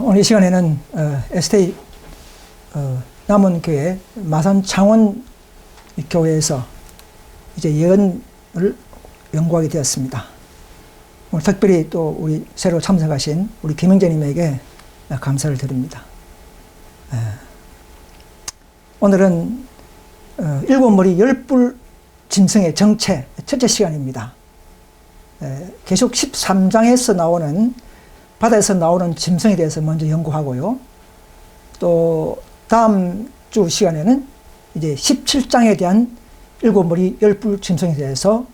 오늘 이 시간에는 ST 남원교회 마산 창원 교회에서 이제 예언을 연구하게 되었습니다. 오늘 특별히 또 우리 새로 참석하신 우리 김영재님에게 감사를 드립니다. 오늘은 일곱 머리 열불 짐승의 정체 첫째 시간입니다. 계속 13장에서 나오는 바다에서 나오는 짐승에 대해서 먼저 연구하고요. 또 다음 주 시간에는 이제 17장에 대한 일곱 머리 열불 짐승에 대해서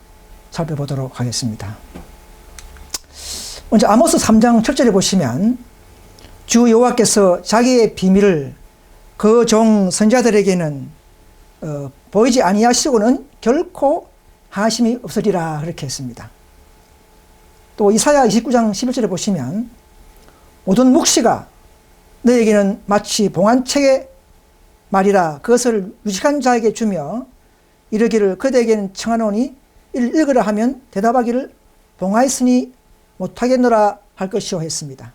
살펴보도록 하겠습니다. 먼저 아모스 3장 7절에 보시면 주 여호와께서 자기의 비밀을 그 종 선지자들에게는 보이지 아니하시고는 결코 하심이 없으리라 그렇게 했습니다. 또 이사야 29장 11절에 보시면 모든 묵시가 너에게는 마치 봉안책의 말이라 그것을 유식한 자에게 주며 이르기를 그대에게는 청하노니 이를 읽으라 하면 대답하기를 봉하였으니 못하겠노라 할 것이요 했습니다.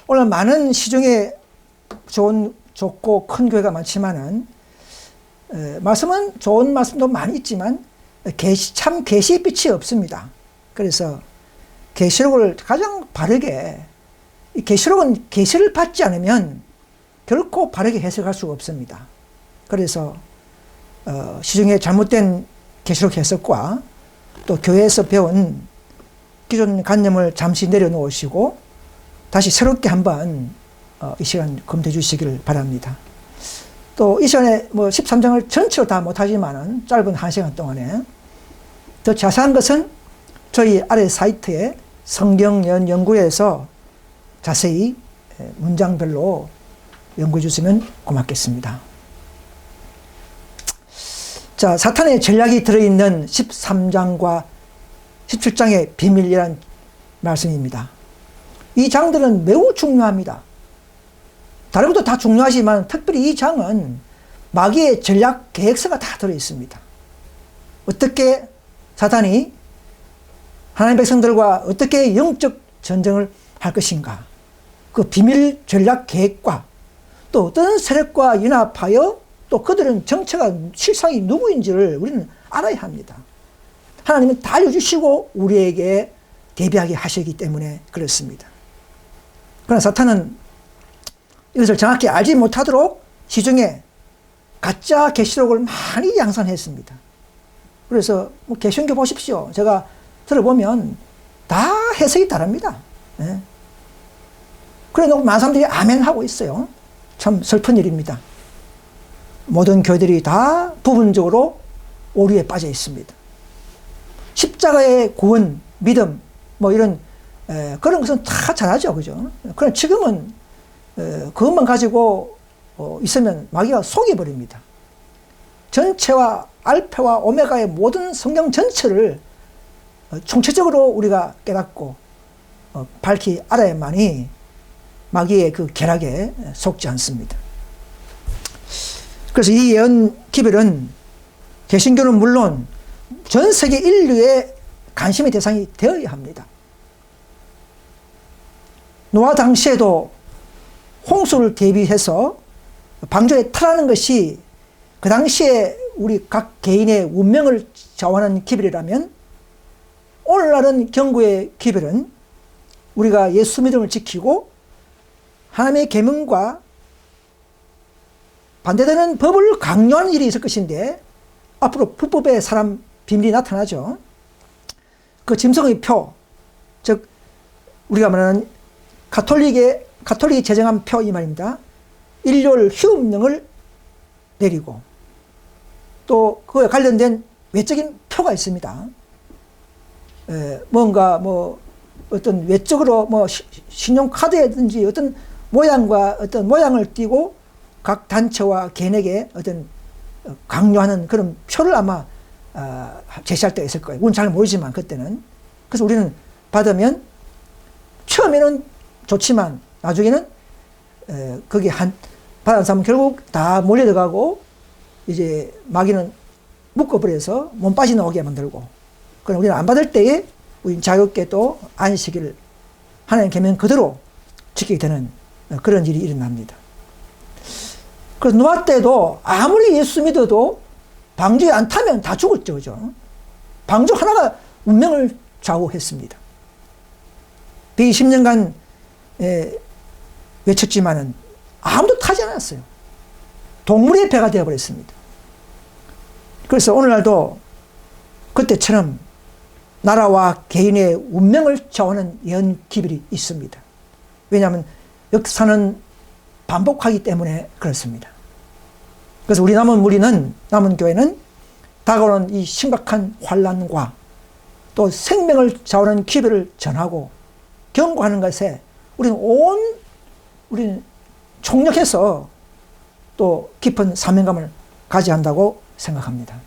오늘 많은 시중에 좋고 큰 교회가 많지만은 말씀은 좋은 말씀도 많이 있지만 참 계시의 빛이 없습니다. 그래서 계시록을 가장 바르게, 계시록은 계시를 받지 않으면 결코 바르게 해석할 수가 없습니다. 그래서 시중에 잘못된 계시록 해석과 또 교회에서 배운 기존 관념을 잠시 내려놓으시고 다시 새롭게 한번 이 시간 검토해 주시기를 바랍니다. 또 이 시간에 13장을 전체로 다 못하지만은 짧은 1시간 동안에 더 자세한 것은 저희 아래 사이트에 성경연 연구에서 자세히 문장별로 연구해 주시면 고맙겠습니다. 자, 사탄의 전략이 들어있는 13장과 17장의 비밀이란 말씀입니다. 이 장들은 매우 중요합니다. 다른 것도 다 중요하지만 특별히 이 장은 마귀의 전략 계획서가 다 들어있습니다. 어떻게 사탄이 하나님 백성들과 어떻게 영적 전쟁을 할 것인가, 그 비밀 전략 계획과 또 어떤 세력과 연합하여 또 그들은 정체가 실상이 누구인지를 우리는 알아야 합니다. 하나님은 다 알려주시고 우리에게 대비하게 하시기 때문에 그렇습니다. 그러나 사탄은 이것을 정확히 알지 못하도록 시중에 가짜 계시록을 많이 양산했습니다. 그래서 계시록에 보십시오. 제가 들어보면 다 해석이 다릅니다. 그래 놓고 많은 사람들이 아멘 하고 있어요. 참 슬픈 일입니다. 모든 교회들이 다 부분적으로 오류에 빠져 있습니다. 십자가의 구원, 믿음, 이런 그런 것은 다 잘하죠, 그죠? 그러나 지금은 그것만 가지고 있으면 마귀가 속여버립니다. 전체와 알파와 오메가의 모든 성경 전체를 총체적으로 우리가 깨닫고 밝히 알아야만이 마귀의 그 계략에 속지 않습니다. 그래서 이 예언 기별은 개신교는 물론 전 세계 인류의 관심의 대상이 되어야 합니다. 노아 당시에도 홍수를 대비해서 방주에 타라는 것이 그 당시에 우리 각 개인의 운명을 좌우하는 기별이라면 오늘날은 경고의 기별은 우리가 예수 믿음을 지키고 하나님의 계명과 반대되는 법을 강요하는 일이 있을 것인데 앞으로 불법의 사람 비밀이 나타나죠. 그 짐승의 표, 즉 우리가 말하는 가톨릭이 제정한 표 이 말입니다. 일요일 휴업령을 내리고 또 그에 관련된 외적인 표가 있습니다. 뭔가 어떤 외적으로 신용카드라든지 어떤 모양과 어떤 모양을 띄고 각 단체와 개인에게 어떤 강요하는 그런 표를 아마 제시할 때가 있을 거예요. 우리는 잘 모르지만 그때는. 그래서 우리는 받으면 처음에는 좋지만 나중에는 거기 받은 사람은 결국 다 몰려들어가고 이제 마귀는 묶어버려서 몸 빠져나오게 만들고, 그럼 우리는 안 받을 때에, 우리 자유롭게 또 안식일, 하나님 계명 그대로 지키게 되는, 그런 일이 일어나게 됩니다. 그래서 우리는 받으면, 처음에는 좋지만 나중에는 거기 받은 사람은 결국 다 몰려들어가고 이제 마귀는 묶어버려서 몸 빠져나오게 만들고, 그럼 우리는 안 받을 때에 우리 자유롭게 또 안식일 하나님 계명 그대로 그런 일이 일어납니다. 그래서 노아 때도 아무리 예수 믿어도 방주에 안 타면 다 죽었죠. 그죠? 방주 하나가 운명을 좌우했습니다. 120년간 외쳤지만은 아무도 타지 않았어요. 동물의 배가 되어버렸습니다. 그래서 오늘날도 그때처럼 나라와 개인의 운명을 좌우하는 연기별이 있습니다. 왜냐하면 역사는 반복하기 때문에 그렇습니다. 그래서 우리 남은 교회는 다가오는 이 심각한 환난과 또 생명을 좌우하는 기별을 전하고 경고하는 것에 우리는 총력해서 또 깊은 사명감을 가져야 한다고 생각합니다.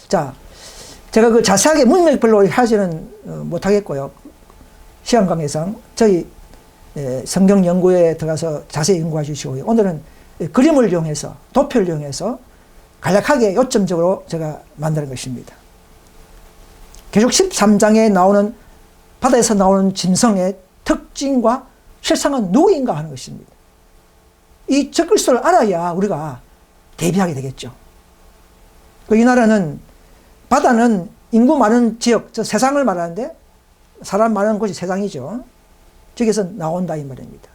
자, 제가 그 자세하게 문맥별로 하지는 못하겠고요. 시간 관계상 저희 성경 연구에 들어가서 자세히 연구해 주시고요. 오늘은 그림을 이용해서, 도표를 이용해서 간략하게 요점적으로 제가 만드는 것입니다. 계속 13장에 나오는 바다에서 나오는 짐승의 특징과 실상은 누구인가 하는 것입니다. 이 적글수를 알아야 우리가 대비하게 되겠죠. 이 나라는 바다는 인구 많은 지역, 저 세상을 말하는데 사람 많은 곳이 세상이죠. 저기서 나온다 이 말입니다.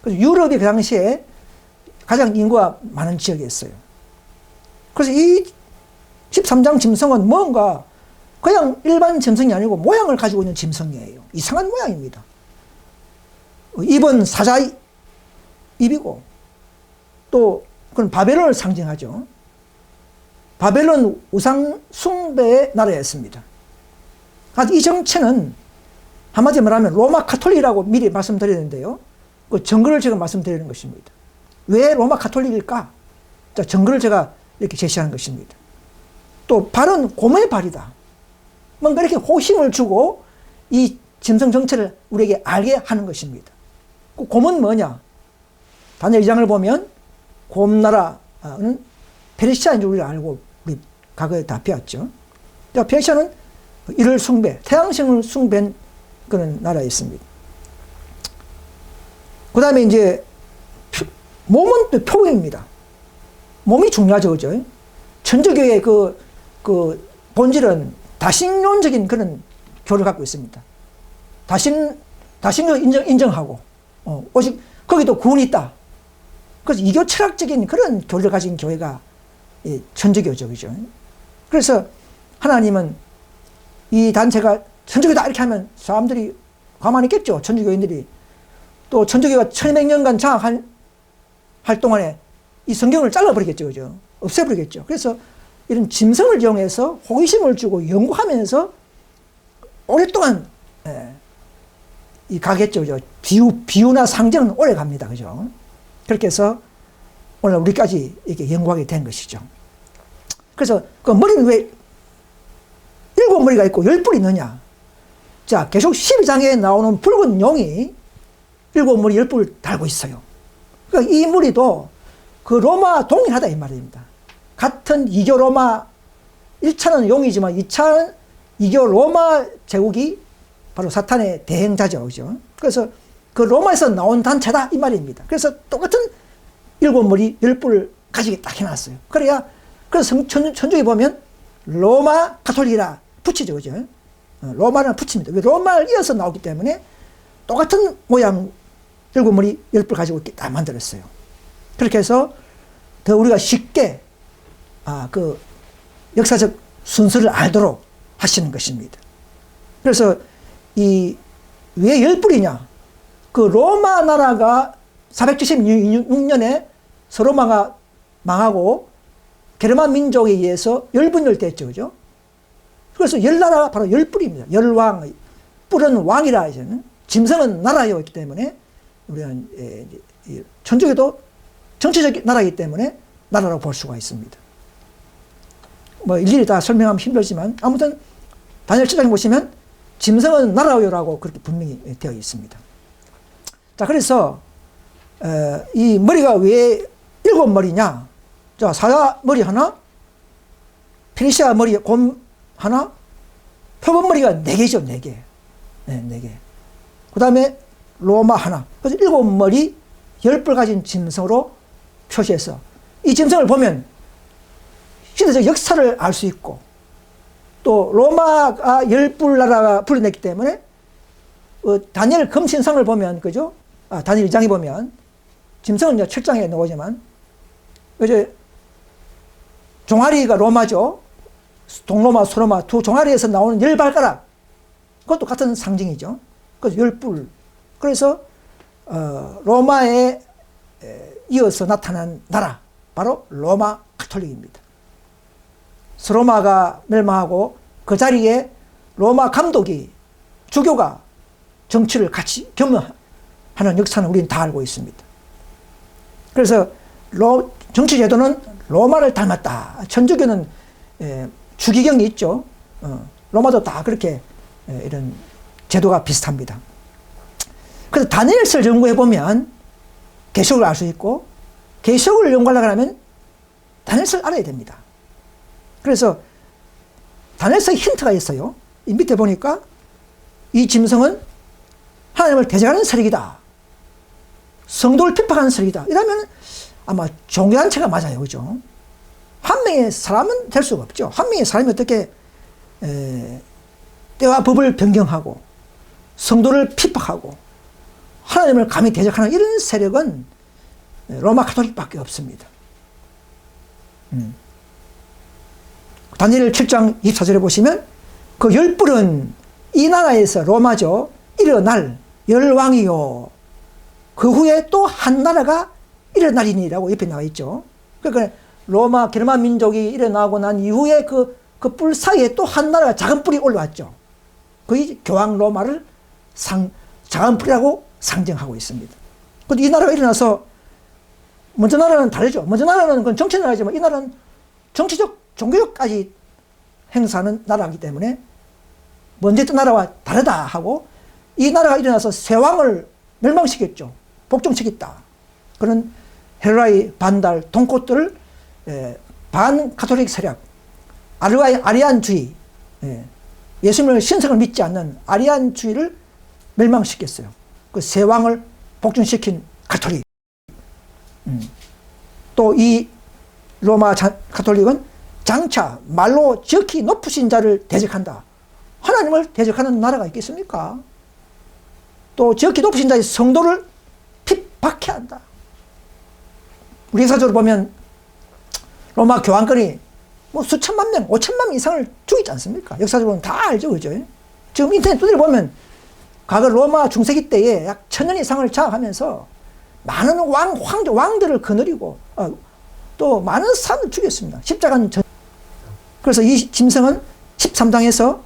그래서 유럽이 그 당시에 가장 인구가 많은 지역이었어요. 그래서 이 13장 짐승은 뭔가 그냥 일반 짐승이 아니고 모양을 가지고 있는 짐승이에요. 이상한 모양입니다. 입은 사자 입이고 또 그건 바벨론을 상징하죠. 바벨론 우상 숭배의 나라였습니다. 이 정체는 한마디로 말하면 로마 카톨릭이라고 미리 말씀드리는데요. 그 증거를 제가 말씀드리는 것입니다. 왜 로마 카톨릭일까? 자, 증거를 제가 이렇게 제시하는 것입니다. 또 발은 곰의 발이다. 뭔가 이렇게 호심을 주고 이 짐승 정체를 우리에게 알게 하는 것입니다. 그 곰은 뭐냐? 다니엘 2장을 보면 곰나라는 페르시아인 줄 우리가 알고 우리 과거에 다 배웠죠. 페르시아는 이를 숭배, 태양신을 숭배한 그런 나라였습니다. 그 다음에 이제 몸은 또 표입니다. 몸이 중요하죠, 그죠? 천주교의 그 본질은 다신론적인 그런 교를 갖고 있습니다. 다신교 인정하고, 오직 거기도 구원이 있다. 그래서 이교 철학적인 그런 교리를 가진 교회가 천주교죠, 그죠? 그래서 하나님은 이 단체가 천주교다 이렇게 하면 사람들이 가만히 있겠죠, 천주교인들이. 또 천주교가 1200년간 장악할 동안에 이 성경을 잘라버리겠죠, 그죠? 없애버리겠죠. 그래서 이런 짐승을 이용해서 호기심을 주고 연구하면서 오랫동안 가겠죠, 그죠? 비유나 상징은 오래 갑니다, 그죠? 그렇게 해서 오늘 우리까지 이렇게 연구하게 된 것이죠. 그래서 그 머리는 왜 7머리가 있고 10뿔이 있느냐? 자, 계속 12장에 나오는 붉은 용이 7머리 10뿔을 달고 있어요. 그러니까 이 무리도 그 로마 동일하다 이 말입니다. 같은 이교 로마, 1차는 용이지만 2차는 이교 로마 제국이 바로 사탄의 대행자죠, 그죠? 그래서 그 로마에서 나온 단체다 이 말입니다. 그래서 똑같은 7머리 10뿔을 가지게 딱 해놨어요. 그래서 천주에 보면 로마 가톨릭이라 붙이죠, 그죠? 로마는 붙입니다. 왜 로마를 이어서 나오기 때문에 똑같은 모양 7머리 10뿔 가지고 이렇게 딱 만들었어요. 그렇게 해서 더 우리가 쉽게 그 역사적 순서를 알도록 하시는 것입니다. 그래서 이 왜 10뿔이냐? 그 로마 나라가 476년에 서로마가 망하고 게르만 민족에 의해서 열분열됐죠, 그죠? 그래서 열나라가 바로 10뿔입니다. 열왕, 뿔은 왕이라 이제는 짐승은 나라였기 때문에 우리는 천주교도 정치적 나라이기 때문에 나라라고 볼 수가 있습니다. 뭐 일일이 다 설명하면 힘들지만 아무튼 다니엘 7장에 보시면 짐승은 나라요라고 그렇게 분명히 되어 있습니다. 자, 그래서 이 머리가 왜 7머리냐? 자, 사자 머리 하나, 페르시아 머리 곰 하나, 표범 머리가 4개죠, 4개. 네, 4개. 그 다음에 로마 하나. 그래서 7머리 10뿔 가진 짐승으로 표시해서 이 짐승을 보면 시대적 역사를 알 수 있고 또 로마가 10뿔 나라가 불려냈기 때문에 다니엘 금신상을 보면 그죠? 다니엘 1장에 보면 짐승은 이제 7장에 나오지만 이제 종아리가 로마죠. 동로마, 소로마 두 종아리에서 나오는 10발가락 그것도 같은 상징이죠. 그래서 10뿔. 그래서 로마에 이어서 나타난 나라 바로 로마 가톨릭입니다. 서로마가 멸망하고 그 자리에 로마 감독이 주교가 정치를 같이 겸하는 역사는 우리는 다 알고 있습니다. 그래서 정치 제도는 로마를 닮았다. 천주교는 주기경이 있죠. 로마도 다 그렇게 이런 제도가 비슷합니다. 그래서 다니엘서를 연구해 보면 계시록을 알 수 있고 계시록을 연구하려고 하면 다니엘서를 알아야 됩니다. 그래서 다니엘서에 힌트가 있어요. 이 밑에 보니까 이 짐승은 하나님을 대적하는 세력이다. 성도를 핍박하는 세력이다. 이러면 아마 종교단체가 맞아요. 그죠? 한 명의 사람은 될 수가 없죠. 한 명의 사람이 어떻게 때와 법을 변경하고 성도를 핍박하고 하나님을 감히 대적하는 이런 세력은 로마 가톨릭밖에 없습니다. 다니엘 7장 24절에 보시면 그 10뿔은 이 나라에서 로마죠. 일어날 열왕이요. 그 후에 또 한 나라가 일어나리니라고 옆에 나와 있죠. 그러니까 로마 게르만 민족이 일어나고 난 이후에 그 뿔 사이에 또 한 나라가 작은 뿔이 올라왔죠. 거의 교황 로마를 작은 뿔이라고 상징하고 있습니다. 근데 이 나라가 일어나서 먼저 나라는 다르죠. 먼저 나라는 그건 정치 나라지만 이 나라는 정치적, 종교적까지 행사하는 나라이기 때문에 먼저 했던 나라와 다르다 하고 이 나라가 일어나서 새 왕을 멸망시켰죠. 복종시켰다. 그런 헤로라이 반달 동꽃들을 반가톨릭 세력, 아리안주의, 예수님을 신성을 믿지 않는 아리안주의를 멸망시켰어요. 그 새 왕을 복종시킨 가톨릭. 또 이 로마 가톨릭은 장차 말로 지극히 높으신 자를 대적한다. 하나님을 대적하는 나라가 있겠습니까? 또 지극히 높으신 자의 성도를 핍박해야 한다. 우리 역사적으로 보면 로마 교황권이 뭐 수천만 명, 5천만 명 이상을 죽이지 않습니까? 역사적으로는 다 알죠, 그죠? 지금 인터넷 두드려 보면 과거 로마 중세기 때에 약 1000년 이상을 장악하면서 많은 왕들을 거느리고 또 많은 사람을 죽였습니다. 십자가는 그래서 이 짐승은 13장에서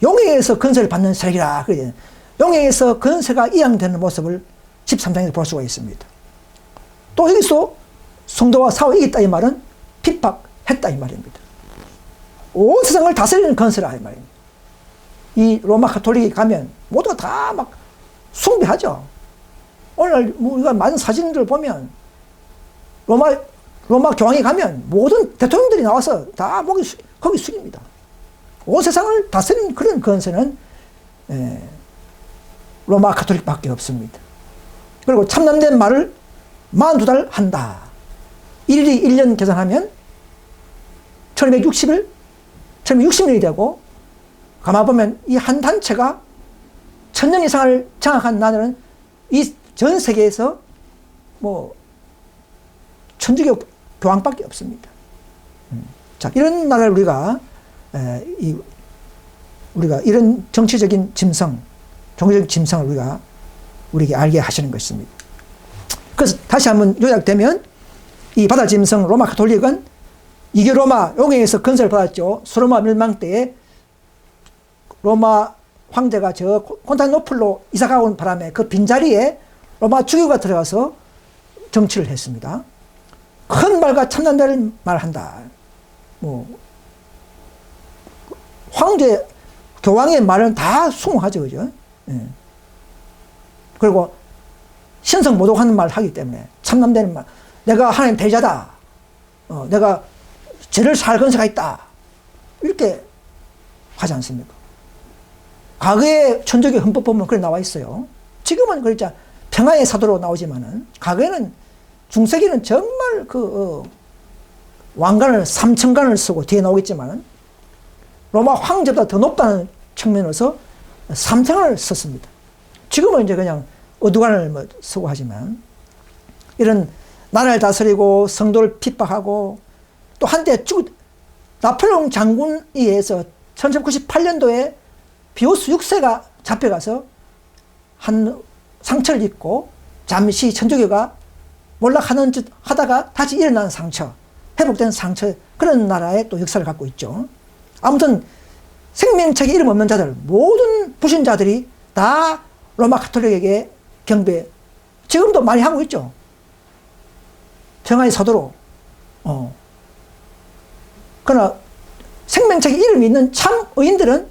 용에서 건세를 받는 세력이라 그래요. 용에서 건세가 이양되는 모습을 13장에서 볼 수가 있습니다. 또 여기서 성도와 싸워 이겼다 이 말은 핍박했다 이 말입니다. 온 세상을 다스리는 건세라 이 말입니다. 이 로마 가톨릭이 가면 모두가 다 막 숭배하죠. 오늘 우리가 많은 사진들을 보면 로마 교황이 가면 모든 대통령들이 나와서 다 거기 숙입니다. 온 세상을 다스리는 그런 건세는 로마 가톨릭밖에 없습니다. 그리고 참남된 말을 42달 한다. 일일이 1년 계산하면 1260일, 1260년이 되고 가만 보면 이 한 단체가 1000년 이상을 장악한 나라는 이 전 세계에서 뭐 천주교 교황밖에 없습니다. 자, 이런 나라를 우리가 이런 정치적인 짐승, 종교적인 짐승을 우리에게 알게 하시는 것입니다. 그래서 다시 한번 요약되면 이 바다 짐승 로마 가톨릭은 이게 로마 용에서 건설을 받았죠. 소로마 멸망 때에 로마 황제가 저 콘스탄티노플로 이사가고 온 바람에 그 빈자리에 로마 주교가 들어가서 정치를 했습니다. 큰 말과 참난 대를 말한다. 뭐 황제 교황의 말은 다 숭하죠, 그죠? 예. 그리고 신성 모독하는 말을 하기 때문에 참남되는 말. 내가 하나님 대자다. 내가 죄를 살 건세가 있다. 이렇게 하지 않습니까? 과거의 천주교 헌법 보면 그래 나와 있어요. 지금은 그렇죠. 평화의 사도로 나오지만은 과거에는 중세기는 정말 그 왕관을 3천관을 쓰고 뒤에 나오겠지만은 로마 황제보다 더 높다는 측면에서 3천관을 썼습니다. 지금은 이제 그냥 어두관을 뭐 쓰고 하지만 이런 나라를 다스리고 성도를 핍박하고 또 한때 나폴레옹 장군에 의해서 1798년도에 비오스 6세가 잡혀가서 한 상처를 입고 잠시 천주교가 몰락하는 듯 하다가 다시 일어나는 상처, 회복된 상처, 그런 나라의 또 역사를 갖고 있죠. 아무튼 생명책에 이름 없는 자들, 모든 불신자들이 다 로마 가톨릭에게 경배, 지금도 많이 하고 있죠. 평화의 사도로. 그러나 생명책에 이름이 있는 참 의인들은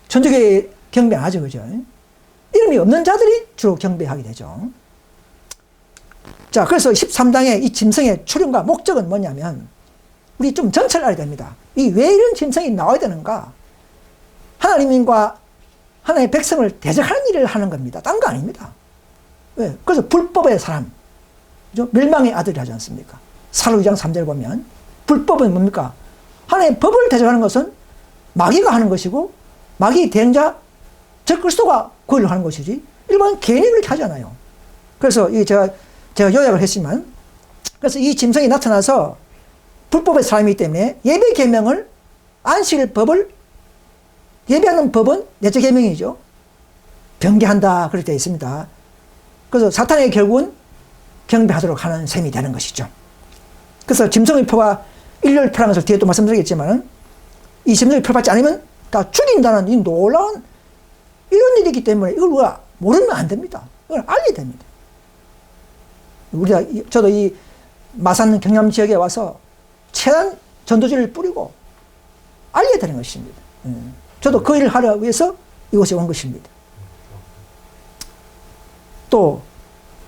천주교에 경배 안 하죠. 그죠? 이름이 없는 자들이 주로 경배하게 되죠. 자, 그래서 13장의 이 짐승의 출현과 목적은 뭐냐면, 우리 좀 전체를 알아야 됩니다. 이 왜 이런 짐승이 나와야 되는가? 하나님과 하나님의 백성을 대적하는 일을 하는 겁니다. 딴 거 아닙니다. 왜? 그래서 불법의 사람, 그죠? 멸망의 아들이 하지 않습니까? 사로 2장 3절 보면, 불법은 뭡니까? 하나님의 법을 대적하는 것은 마귀가 하는 것이고, 마귀 대행자 적그리스도가 그 일을 하는 것이지, 일반 개인이 그렇게 하잖아요. 그래서 이 제가 요약을 했지만, 그래서 이 짐승이 나타나서 불법의 사람이기 때문에 예배 계명을, 안식일 법을, 예배하는 법은 내적 계명이죠. 경계한다 그렇게 되어 있습니다. 그래서 사탄에게 결국은 경배하도록 하는 셈이 되는 것이죠. 그래서 짐승의 표가 일렬 표라는 것을 뒤에 또 말씀드리겠지만, 이 짐승의 표 받지 않으면 다 죽인다는 이 놀라운 이런 일이기 때문에 이걸 우리가 모르면 안 됩니다. 이걸 알려야 됩니다. 저도 이 마산 경남 지역에 와서 최단 전도지를 뿌리고 알려야 되는 것입니다. 저도 그 일을 하려 위해서 이곳에 온 것입니다. 또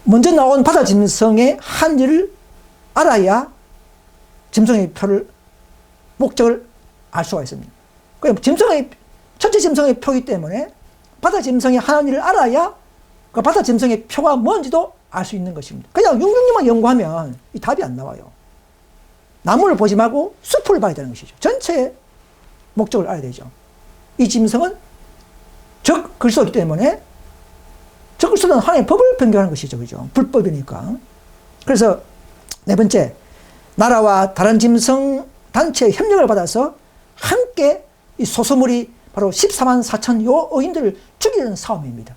먼저 나온 바다 짐승의 한 일을 알아야 짐승의 표를, 목적을 알 수가 있습니다. 그럼 첫째 짐승의 표이기 때문에 바다 짐승의 한 일을 알아야 그 바다 짐승의 표가 뭔지도 알 수 있는 것입니다. 그냥 육육육만 연구하면 이 답이 안 나와요. 나무를 보지 말고 숲을 봐야 되는 것이죠. 전체의 목적을 알아야 되죠. 이 짐승은 적그리스도이기 때문에, 적그리스도는 하나님의 법을 변경하는 것이죠. 그죠? 불법이니까. 그래서 네 번째, 나라와 다른 짐승 단체의 협력을 받아서 함께 이 소수물이 바로 14만 4천 요인들을 죽이는 싸움입니다.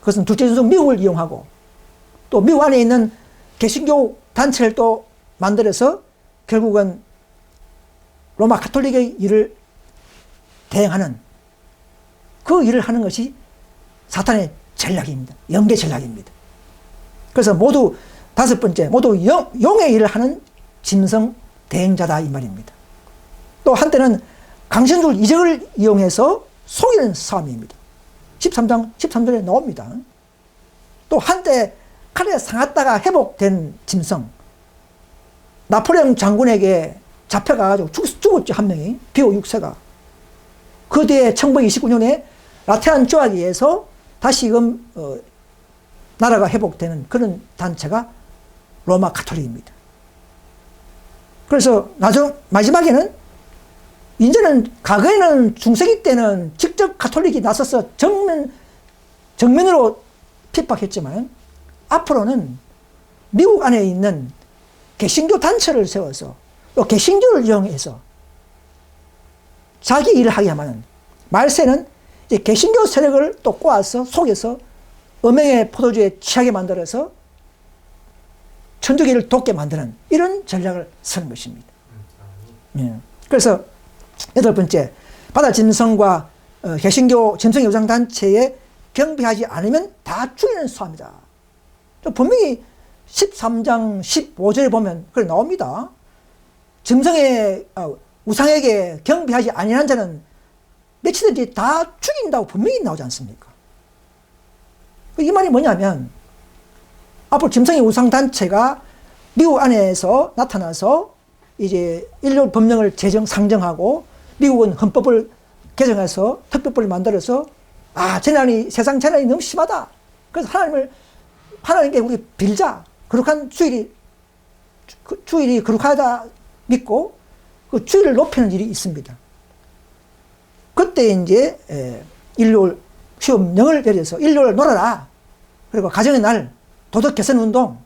그것은 둘째 짐승 미국을 이용하고, 또 미국 안에 있는 개신교 단체를 또 만들어서 결국은 로마 가톨릭의 일을 대행하는, 그 일을 하는 것이 사탄의 전략입니다. 영계 전략입니다. 그래서 모두 다섯 번째, 모두 용의 일을 하는 짐승 대행자다 이 말입니다. 또 한때는 강신줄 이적을 이용해서 속이는 싸움입니다. 13장 13절에 나옵니다. 또 한때 칼에 상했다가 회복된 짐승, 나폴레옹 장군에게 잡혀가지고 죽었죠. 한 명이, 비오 6세가. 그 뒤에 1929년에 라테란 조약에 의해서 다시금 나라가 회복되는 그런 단체가 로마 가톨릭입니다. 그래서 마지막에는, 이제는 과거에는 중세기 때는 직접 가톨릭이 나서서 정면으로 핍박했지만, 앞으로는 미국 안에 있는 개신교 단체를 세워서 또 개신교를 이용해서 자기 일을 하게 하면, 말세는 이제 개신교 세력을 또 꼬아서 속여서 음행의 포도주에 취하게 만들어서 천주교를 돕게 만드는 이런 전략을 쓰는 것입니다. 그래서 여덟 번째, 바다 짐승과 개신교 짐승 요장 단체에 경배하지 않으면 다 죽이는 수합니다. 분명히 13장 15절에 보면 그래 나옵니다. 짐승의 우상에게 경배하지 아니한 자는 내치든지 다 죽인다고 분명히 나오지 않습니까? 이 말이 뭐냐면, 앞으로 짐승의 우상 단체가 미국 안에서 나타나서 이제 인류 법령을 상정하고, 미국은 헌법을 개정해서 특별법을 만들어서 세상 재난이 너무 심하다. 그래서 하나님께 우리 빌자. 거룩한 주일이 거룩하다 믿고 그 주일을 높이는 일이 있습니다. 그때 이제 일요일 시험 명을 내려서 일요일 놀아라. 그리고 가정의 날, 도덕 개선 운동,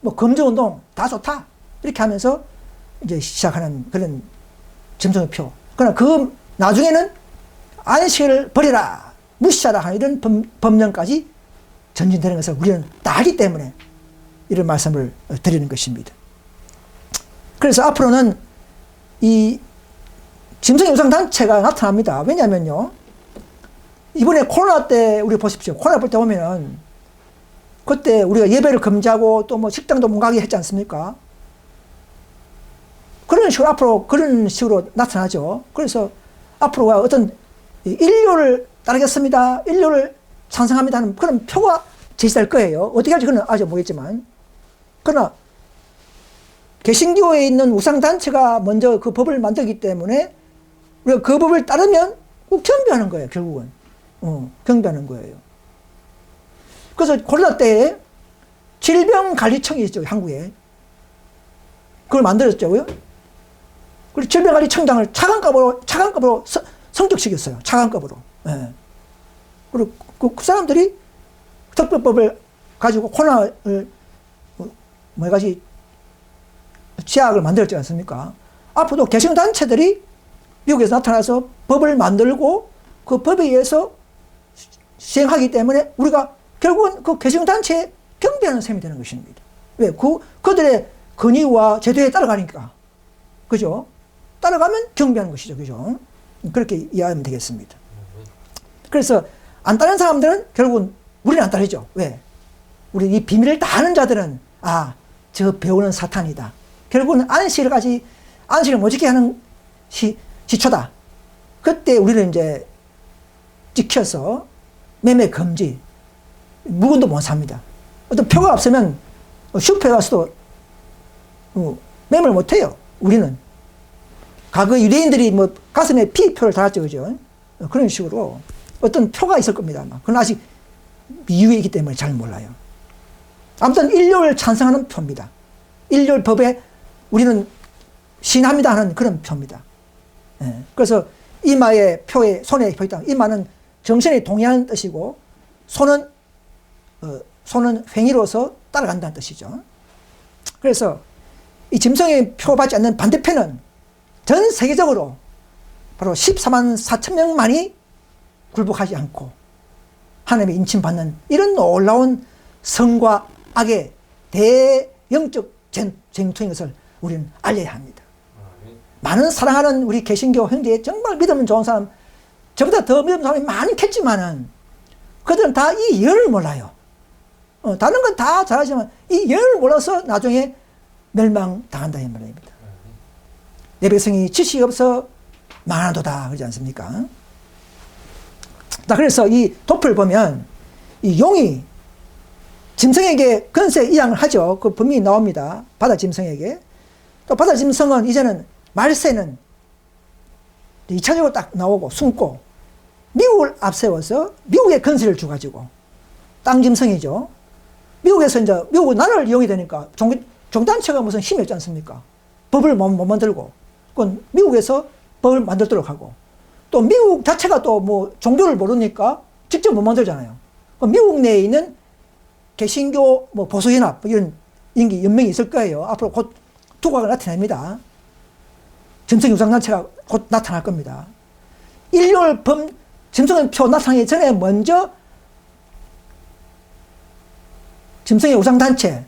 뭐 검증 운동 다 좋다. 이렇게 하면서 이제 시작하는 그런 점성표. 그러나 그 나중에는 안식을 버리라, 무시하라 하는 이런 법령까지 전진되는 것을 우리는 다 알기 때문에 이런 말씀을 드리는 것입니다. 그래서 앞으로는 이 짐승유상단체가 나타납니다. 왜냐하면요, 이번에 코로나 때 우리 보십시오. 코로나 볼 때 보면은 그때 우리가 예배를 금지하고 또 뭐 식당도 못 가게 했지 않습니까? 그런 식으로 앞으로 그런 식으로 나타나죠. 그래서 앞으로가 어떤 인류를 따르겠습니다, 인류를 찬성합니다 하는 그런 표가 제시될 거예요. 어떻게 할지 그건 아직 모르겠지만. 그러나 개신교에 있는 우상단체가 먼저 그 법을 만들기 때문에 우리가 그 법을 따르면 꼭 경배하는 거예요. 결국은 경배하는 거예요. 그래서 코로나 때에 질병관리청이 있죠. 한국에. 그걸 만들었죠. 그리고 질병관리청장을 차관급으로 성적시켰어요. 차관급으로. 예. 그리고 그 사람들이 특별법을 가지고 코로나를 뭐가지 제약을 만들었지 않습니까? 앞으로도 개신단체들이 미국에서 나타나서 법을 만들고 그 법에 의해서 시행하기 때문에 우리가 결국은 그 개신단체에 경배하는 셈이 되는 것입니다. 왜? 그들의 권위와 제도에 따라가니까. 그죠? 따라가면 경배하는 것이죠. 그죠? 그렇게 이해하면 되겠습니다. 그래서 안 따르는 사람들은 결국은 우리는 안 따르죠. 왜? 우리 이 비밀을 다 아는 자들은 저 배우는 사탄이다. 결국은 안식을 못 지키게 하는 시초다. 그때 우리는 이제 지켜서 매매 금지, 묵은도 못 삽니다. 어떤 표가 없으면 슈퍼에 가서도 매매를 못 해요. 우리는. 과거 유대인들이 뭐 가슴에 피표를 달았죠. 그죠? 그런 식으로 어떤 표가 있을 겁니다. 아마. 그건 아직 미유에 있기 때문에 잘 몰라요. 아무튼 인류를 찬성하는 표입니다. 인류 법에 우리는 신합니다 하는 그런 표입니다. 예. 그래서 이마의 표에 손에 표있다. 이마는 정신이 동의하는 뜻이고 손은 횡의로서 따라간다는 뜻이죠. 그래서 이 짐승의 표 받지 않는 반대편은 전 세계적으로 바로 14만 4천 명만이 굴복하지 않고 하나님의 인침받는 이런 놀라운 성과 악의 대영적 쟁투인 것을 우리는 알려야 합니다. 많은 사랑하는 우리 개신교 형제, 정말 믿음 좋은 사람, 저보다 더 믿음 사람이 많겠지만은 그들은 다 이 예언을 몰라요. 다른 건 다 잘하지만 이 예언을 몰라서 나중에 멸망당한다 이 말입니다. 내 백성이 지식이 없어 망하도다 그러지 않습니까? 자, 그래서 이 돛을 보면 이 용이 짐승에게 권세 이양을 하죠. 그 분명히 나옵니다. 바다 짐승에게. 또 바다 짐승은 이제는 말세는 2차적으로 딱 나오고 숨고 미국을 앞세워서 미국의 권세를 주가지고 땅 짐승이죠. 미국에서 이제 미국 나라를 이용이 되니까 종단체가 무슨 힘이 없지 않습니까? 법을 못 만들고 그건 미국에서 법을 만들도록 하고 또 미국 자체가 또 뭐 종교를 모르니까 직접 못 만들잖아요. 미국 내에 있는 개신교 뭐 보수연합 이런 인기 연맹이 있을 거예요. 앞으로 곧 두각을 나타냅니다. 짐승유상단체가 곧 나타날 겁니다. 일요일 짐승의 표 나타나기 전에 먼저 짐승의 우상단체,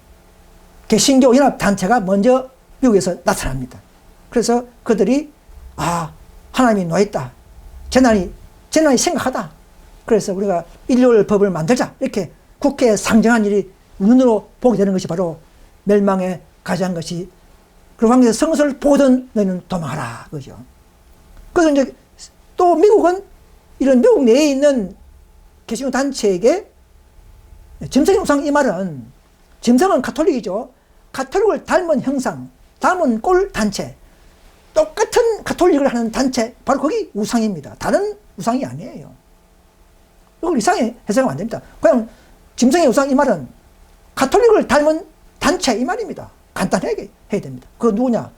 개신교 연합단체가 먼저 미국에서 나타납니다. 그래서 그들이 하나님이 놓였다. 재난이 심각하다. 그래서 우리가 일요일 법을 만들자. 이렇게 국회에 상정한 일이 눈으로 보게 되는 것이 바로 멸망에 가져간 것이 그리고 황제에서 성서를 보던 너희는 도망하라. 그죠. 그래서 이제 또 미국은 이런 미국 내에 있는 개신교 단체에게 짐승의 우상 이 말은 짐승은 가톨릭이죠. 가톨릭을 닮은 형상, 닮은 꼴 단체, 똑같은 가톨릭을 하는 단체, 바로 거기 우상입니다. 다른 우상이 아니에요. 이걸 이상하게 해석하면 안 됩니다. 그냥 짐승의 우상 이 말은 가톨릭을 닮은 단체 이 말입니다. 간단하게 해야 됩니다. 그 누구냐?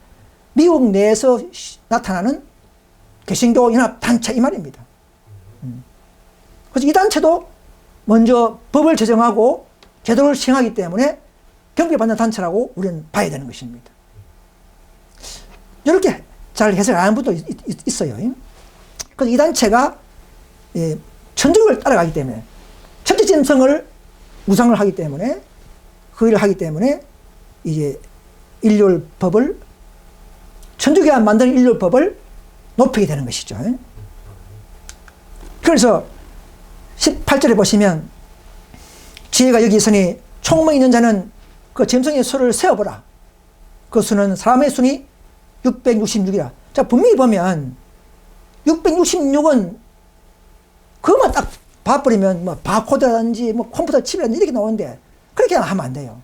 미국 내에서 나타나는 개신교 연합 단체 이 말입니다. 그래서 이 단체도 먼저 법을 제정하고 제도를 시행하기 때문에 경계받는 단체라고 우리는 봐야 되는 것입니다. 이렇게 잘 해석을 안 하는 분도 있어요. 그래서 이 단체가 천주교를 따라가기 때문에 첫째 짐승을 우상을 하기 때문에 그 일을 하기 때문에 이제 일률법을 천주교가 만드는 일률법을 높이게 되는 것이죠. 그래서 18절에 보시면 지혜가 여기 있으니 총명 있는 자는 그 짐승의 수를 세어보라. 그 수는 사람의 수니 666이라. 자, 분명히 보면 666은 그것만 딱 봐버리면 뭐 바코드라든지 뭐 컴퓨터 칩이라든지 이렇게 나오는데 그렇게 하면 안 돼요.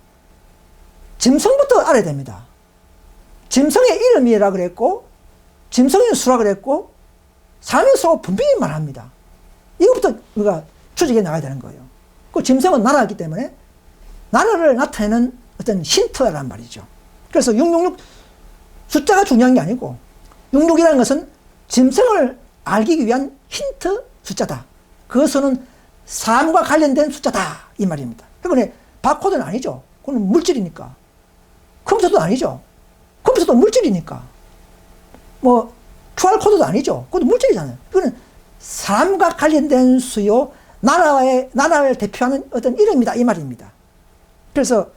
짐승부터 알아야 됩니다. 짐승의 이름이라 그랬고 짐승의 수라 그랬고 사람의 수가 분명히 말합니다. 이것부터 우리가 추적해 나가야 되는 거예요. 그 짐승은 나라이기 때문에 나라를 나타내는 어떤 힌트란 말이죠. 그래서 666 숫자가 중요한 게 아니고 66이라는 것은 짐승을 알기 위한 힌트 숫자다. 그것은 사람과 관련된 숫자다 이 말입니다. 그러니까 바코드는 아니죠. 그건 물질이니까. 컴퓨터도 아니죠. 컴퓨터도 물질이니까. 뭐 QR코드도 아니죠. 그것도 물질이잖아요. 그거는 사람과 관련된 수요, 나라를 대표하는 어떤 이름이다 이 말입니다. 그래서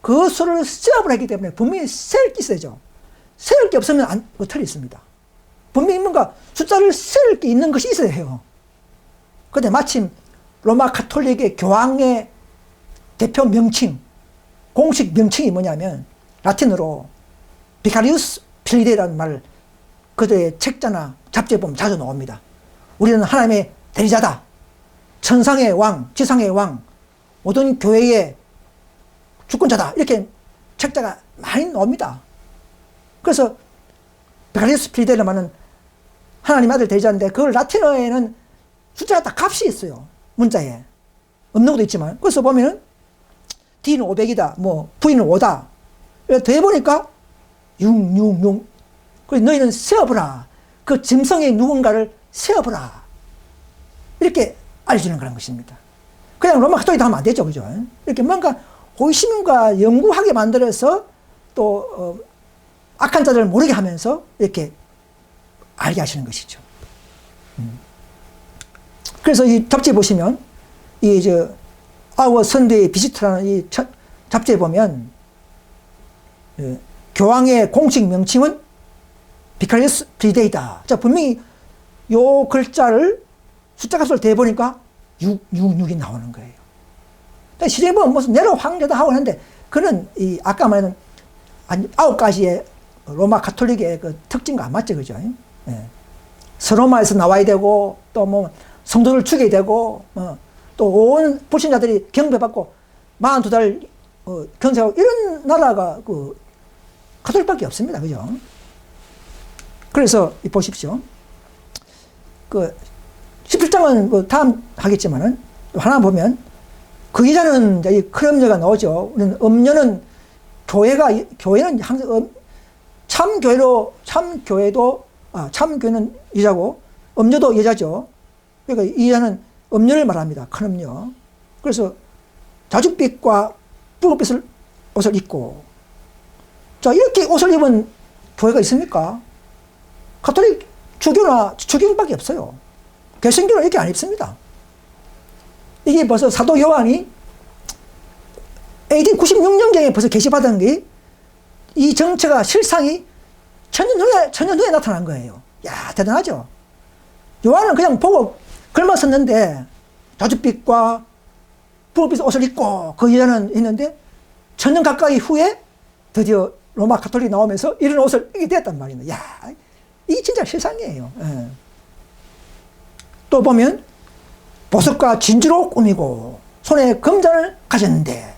그 수를 시합을 했기 때문에 분명히 세울 게 있어야죠. 세울 게 없으면 틀렸습니다. 분명히 뭔가 숫자를 세울 게 있는 것이 있어야 해요. 그런데 마침 로마 가톨릭의 교황의 대표 명칭, 공식 명칭이 뭐냐면 라틴어로 비카리우스 필리데라는 말, 그들의 책자나 잡지에 보면 자주 나옵니다. 우리는 하나님의 대리자다. 천상의 왕, 지상의 왕, 모든 교회의 주권자다. 이렇게 책자가 많이 나옵니다. 그래서 비카리우스 필리데라는 말은 하나님 아들 대리자인데 그걸 라틴어에는 숫자가 딱 값이 있어요. 문자에. 없는 것도 있지만. 그래서 보면은 D는 500이다. 뭐 V는 5다. 더해보니까 666. 그래서 너희는 세어보라. 그 짐승의 누군가를 세어보라. 이렇게 알려주는 그런 것입니다. 그냥 로마 가톨릭 하면 안 되죠. 그죠? 이렇게 뭔가 호기심과 연구하게 만들어서 또 악한 자들을 모르게 하면서 이렇게 알게 하시는 것이죠. 그래서 이 잡지에 보시면 Our Sunday Visit라는 이 잡지에 보면 교황의 공식 명칭은 비카리우스 필리데이다. 자, 분명히 요 글자를 숫자 값을 대보니까 666이 나오는 거예요. 시대에 보면 무슨 네로 황제다 하고 하는데 그는 아까 말한 9가지의 로마 가톨릭의 그 특징과 안 맞죠. 그죠? 예. 서로마에서 나와야 되고 또 뭐 성도를 죽여야 되고 또 온 불신자들이 경배받고 42달 견제하고 이런 나라가 그 가톨릭밖에 없습니다. 그죠? 그래서 보십시오. 그 17장은 뭐 다음 하겠지만은 하나 보면 그 이자는 이 큰 음료가 나오죠. 음료는 교회는 항상 참교회는 여자고 음료도 여자죠. 그러니까 이 여자는 음료를 말합니다. 큰 음료. 그래서 자줏빛과 붉은빛을 옷을 입고, 자, 이렇게 옷을 입은 교회가 있습니까? 가톨릭 주교밖에 없어요. 개신교는 이렇게 안 입습니다. 이게 벌써 사도 요한이 AD 96년경에 벌써 계시받은 게 이 정체가 실상이 천년 후에 나타난 거예요. 야, 대단하죠? 요한은 그냥 보고 글만 썼는데 자줏빛과 붉은빛 옷을 입고 그 여자는 있는데 천년 가까이 후에 드디어 로마 가톨릭이 나오면서 이런 옷을 입게 되었단 말입니다. 야, 이게 진짜 실상이에요. 예. 또 보면 보석과 진주로 꾸미고 손에 금잔을 가졌는데,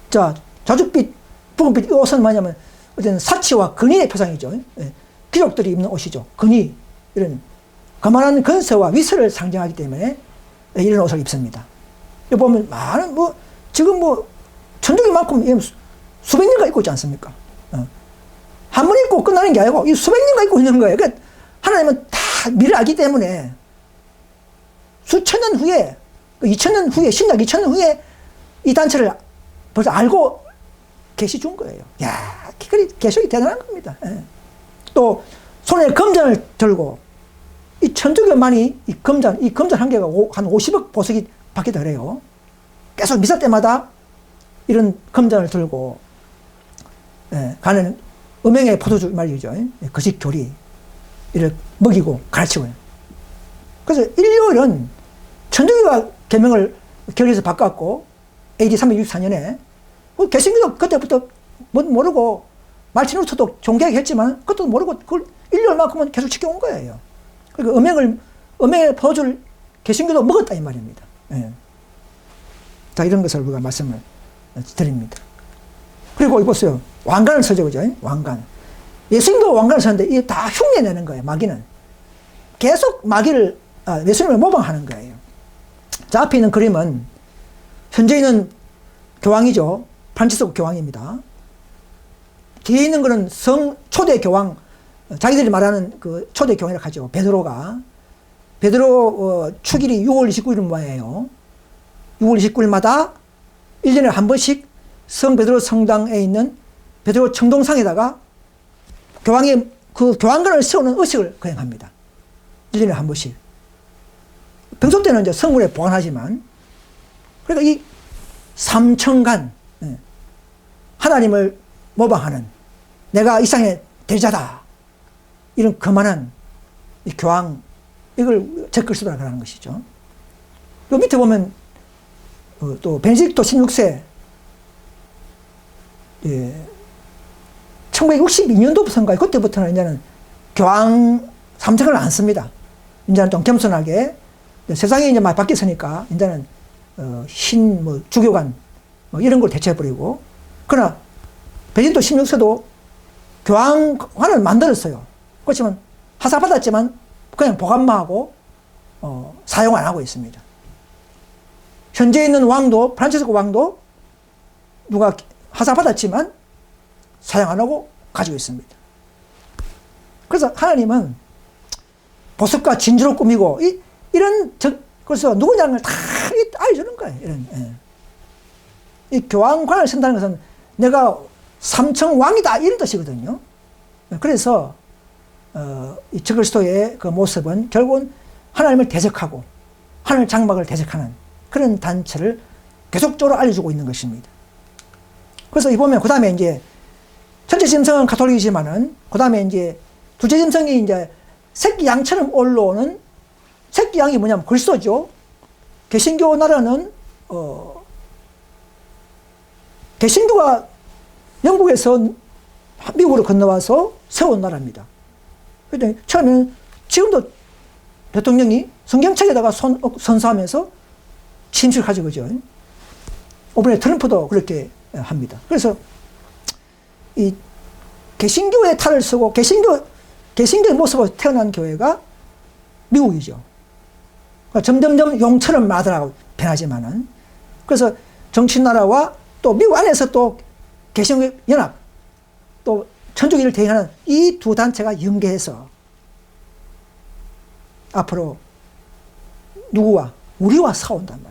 자, 자줏빛, 붉은빛 이 옷은 뭐냐면 어떤 사치와 근위의 표상이죠. 예. 귀족들이 입는 옷이죠. 근위, 이런 거만한 근세와 위세를 상징하기 때문에 이런 옷을 입습니다. 여기 보면 많은 지금 천주교만큼 수백 년간 입고 있지 않습니까? 한 번 입고 끝나는 게 아니고 이 수백 년간 입고 있는 거예요. 그러니까 하나님은 다 미래를 알기 때문에 수천 년 후에 2000년 후에 신약 2000년 후에 이 단체를 벌써 알고 계시 준 거예요. 야, 계시록이 대단한 겁니다. 예. 또 손에 금전을 들고 이 천주교만이 이 금전 한 개가 한 50억 보석이 받기도 그래요. 계속 미사 때마다 이런 금전을 들고 가는 음행의 포도주 말이죠. 거짓 교리 이를 먹이고 가르치고요. 그래서 일요일은 천주교가 계명을 결의해서 바꿨고 AD 364년에 개신교도 그때부터 모르고 말틴 루터도 존경했지만 그것도 모르고 그걸 일요일만큼은 계속 지켜온 거예요. 그러니까 음행의 포도주를 개신교도 먹었다 이 말입니다. 예. 자, 이런 것을 우리가 말씀을 드립니다. 그리고 이보세요. 왕관을 쓰죠, 그죠? 왕관. 예수님도 왕관을 쓰는데 이게 다 흉내내는 거예요, 마귀는. 계속 예수님을 모방하는 거예요. 자, 앞에 있는 그림은 현재 있는 교황이죠. 프란치스코 교황입니다. 뒤에 있는 거는 초대 교황, 자기들이 말하는 그 초대 교황이라고 하죠. 베드로 축일이 6월 29일은 뭐예요? 6월 29일마다 1년에 한 번씩 성 베드로 성당에 있는 베드로 청동상에다가 교황이 그 교황관을 세우는 의식을 거행합니다. 1년에 한 번씩. 평소 때는 이제 성물에 보관하지만, 그러니까 이 삼천간, 하나님을 모방하는 내가 이 세상의 대자다. 이런 거만한 이 교황, 이걸 적글수다라고 하는 것이죠. 요 밑에 보면 또 베네딕토 16세 1962년도부터인가 그때부터는 이제는 교황 삼색을 안 씁니다. 이제는 좀 겸손하게 세상이 이제 많이 바뀌었으니까 이제는 흰 주교관 이런 걸 대체해버리고, 그러나 베네딕토 16세도 교황관을 만들었어요. 그렇지만 하사받았지만 그냥 보관만 하고 사용 안 하고 있습니다. 현재 있는 왕도 프란치스코 왕도 누가 하사받았지만 사용 안 하고 가지고 있습니다. 그래서 하나님은 보석과 진주로 꾸미고 그래서 누구냐는 걸 다 알려주는 거예요. 이 교황관을 쓴다는 것은 내가 삼천왕이다 이런 뜻이거든요. 그래서 이 적그리스도의 그 모습은 결국은 하나님을 대적하고 하늘 장막을 대적하는 그런 단체를 계속적으로 알려주고 있는 것입니다. 그래서 이 보면 그 다음에 이제 첫째 짐승은 가톨릭이지만은 그 다음에 이제 둘째 짐승이 이제 새끼 양처럼 올라오는 새끼 양이 뭐냐면 그리스도죠. 개신교 나라는 개신교가 영국에서 미국으로 건너와서 세운 나라입니다. 그런데 처음에는 지금도 대통령이 성경책에다가 선서하면서 침식을 하죠, 그죠? 이번에 트럼프도 그렇게 합니다. 그래서 이 개신교의 탈을 쓰고 개신교의 모습으로 태어난 교회가 미국이죠. 그러니까 점점점 용처럼 마더라고 변하지만은, 그래서 정치나라와 또 미국 안에서 또 개신교 연합 또 천주교를 대행하는 이 두 단체가 연계해서 앞으로 우리와 싸운단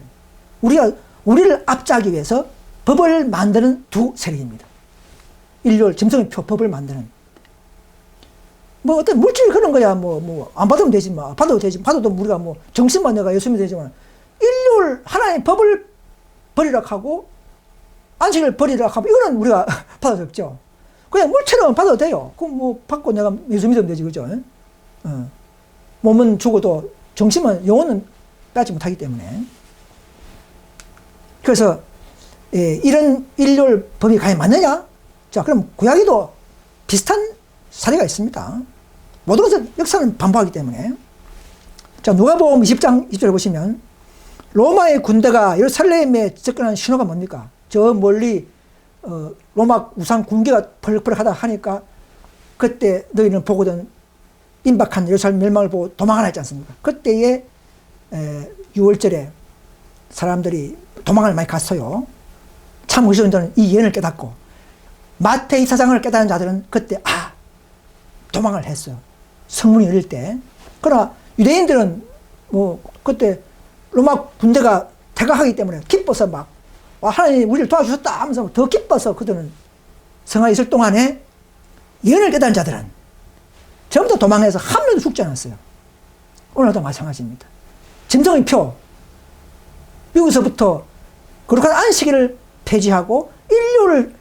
말이에요. 우리를 압제하기 위해서 법을 만드는 두 세력입니다. 일요일 짐승의 표 법을 만드는. 어떤 물질 그런 거야 안 받으면 되지 받아도 되지, 받아도 우리가 정신만 내가 예수님이 되지만 일요일 하나의 법을 버리라 하고 안식을 버리라 하고 이거는 우리가 받을 수 없죠. 그냥 물체로만 받아도 돼요. 그럼 받고 내가 예수 믿으면 되지, 그죠? 몸은 죽어도 정신만, 영혼은 빼지 못하기 때문에. 그래서 이런 일요일 법이 과연 맞느냐? 자, 그럼 구약에도 비슷한 사례가 있습니다. 모든 것은 역사는 반복하기 때문에. 자, 누가복음 20장 20절에 보시면 로마의 군대가 예루살렘에 접근하는 신호가 뭡니까? 저 멀리 로마 우상 군기가 펄럭펄럭 하다 하니까 그때 너희는 보거든 임박한 예루살렘 멸망을 보고 도망하라 했지 않습니까? 그때에 6월절에 사람들이 도망을 많이 갔어요. 참 의정도는 이 예언을 깨닫고 마태 24장을 깨닫는 자들은 그때 도망을 했어요. 성문이 열릴 때. 그러나 유대인들은 뭐 그때 로마 군대가 퇴각하기 때문에 기뻐서 막 하나님이 우리를 도와주셨다 하면서 더 기뻐서 그들은 성하에 있을 동안에 예언을 깨닫는 자들은 전부 다 도망해서 한 명도 죽지 않았어요. 오늘도 마찬가지입니다. 짐승의 표, 미국에서부터 거룩한 안식일을 폐지하고 인류를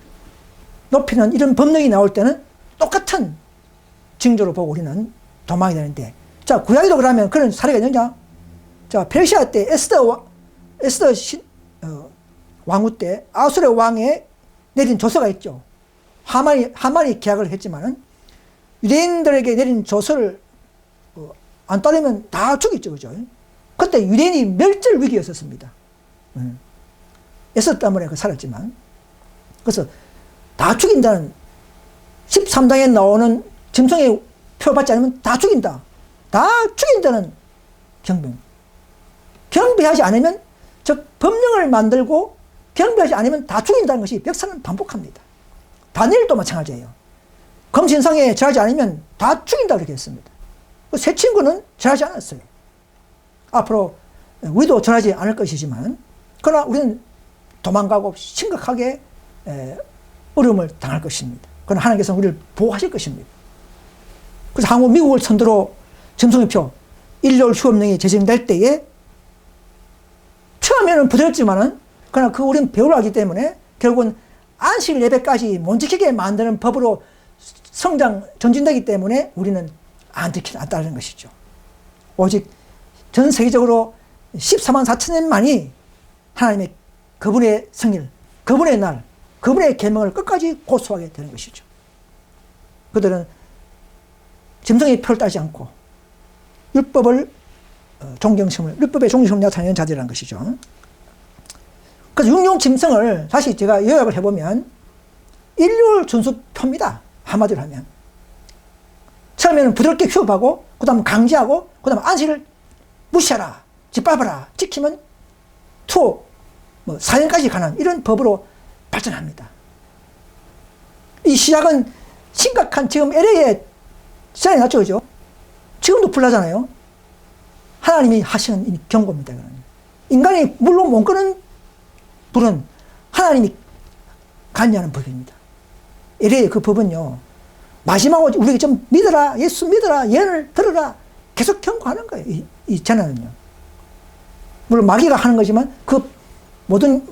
높이는 이런 법령이 나올 때는 똑같은 징조로 보고 우리는 도망이 되는데, 자, 구약에도 그러면 그런 사례가 있느냐? 자, 페르시아 때 에스더 왕후 때 아수르 왕에 내린 조서가 있죠. 하만이 계약을 했지만은 유대인들에게 내린 조서를 안 따르면 다 죽이죠, 그죠? 그때 유대인이 멸절 위기였었습니다. 에스더 때문에 살았지만, 그래서 다 죽인다는 13장에 나오는 짐승의 표 받지 않으면 다 죽인다. 다 죽인다는 경배하지 않으면, 즉 법령을 만들고 경배하지 않으면 다 죽인다는 것이 역사는 반복합니다. 다니엘도 마찬가지예요. 검신상에 절하지 않으면 다 죽인다 그렇게 했습니다. 세 친구는 절하지 않았어요. 앞으로 우리도 절하지 않을 것이지만, 그러나 우리는 도망가고 심각하게 어려움을 당할 것입니다. 그러나 하나님께서 우리를 보호하실 것입니다. 그래서 한국 미국을 선두로 짐승의 표 일요일 휴업령이 제정될 때에 처음에는 부드럽지만은 그러나 우리는 배우려 하기 때문에 결국은 안식 예배까지 못 지키게 만드는 법으로 전진되기 때문에 우리는 안 따르는 것이죠. 오직 전 세계적으로 14만 4천 년만이 하나님의 그분의 생일, 그분의 날, 그분의 계명을 끝까지 고수하게 되는 것이죠. 그들은 짐승의 표를 따지 않고 율법의 존경심을 나타내는 자들이라는 것이죠. 그래서 육룡 짐승을 다시 제가 요약을 해보면 인류 준수표입니다. 한마디로 하면. 처음에는 부드럽게 휴업하고, 그 다음 강제하고, 그 다음 안식을 무시하라, 짓밟아라, 지키면 사형까지 가는 이런 법으로 발전합니다. 이 시작은 심각한 지금 LA에 시작이 났죠, 그죠? 지금도 불나잖아요. 하나님이 하시는 이 경고입니다. 인간이 물론 못 끄는 불은 하나님이 관여하는 법입니다. LA의 그 법은요, 마지막으로 우리에게 좀 믿어라, 예수 믿어라, 예언을 들어라, 계속 경고하는 거예요. 이 재난은요. 물론 마귀가 하는 거지만 그 모든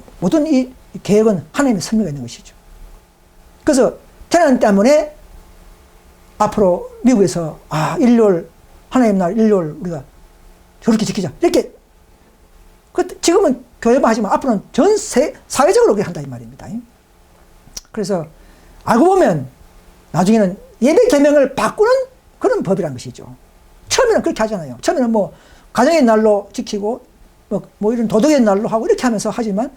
이 계획은 하나님의 섭리가 있는 것이죠. 그래서 재난 때문에 앞으로 미국에서 일요일 하나님 날 일요일 우리가 저렇게 지키자 이렇게 지금은 교회만 하지만 앞으로는 전 사회적으로 그렇게 한다 이 말입니다. 그래서 알고 보면 나중에는 예배 계명을 바꾸는 그런 법이란 것이죠. 처음에는 그렇게 하잖아요. 처음에는 뭐 가정의 날로 지키고 뭐 이런 도덕의 날로 하고 이렇게 하면서 하지만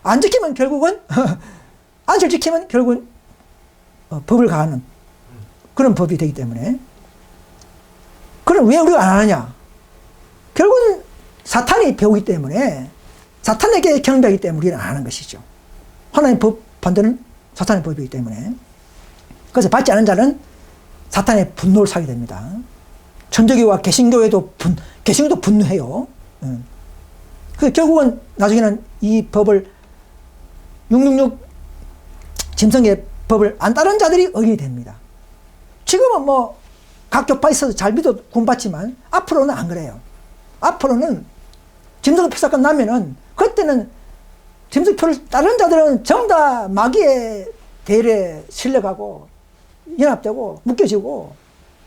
안 지키면 결국은 안식을 지키면 결국은 법을 가하는 그런 법이 되기 때문에. 그럼 왜 우리가 안 하느냐? 결국은 사탄이 배우기 때문에, 사탄에게 경배하기 때문에 우리는 안 하는 것이죠. 하나님의 법 반대는 사탄의 법이기 때문에. 그래서 받지 않은 자는 사탄의 분노를 사게 됩니다. 천주교와 개신교도 분노해요. 그래서 결국은 나중에는 이 법을 666 짐승의 법을 안 따른 자들이 의인이 됩니다. 지금은 뭐 각 교파에 있어서 잘 믿어 구원받지만 앞으로는 안 그래요. 앞으로는 짐승표 사건 나면은 그때는 짐승표를 따른 자들은 전부 다 마귀의 대열에 실려가고 연합되고 묶여지고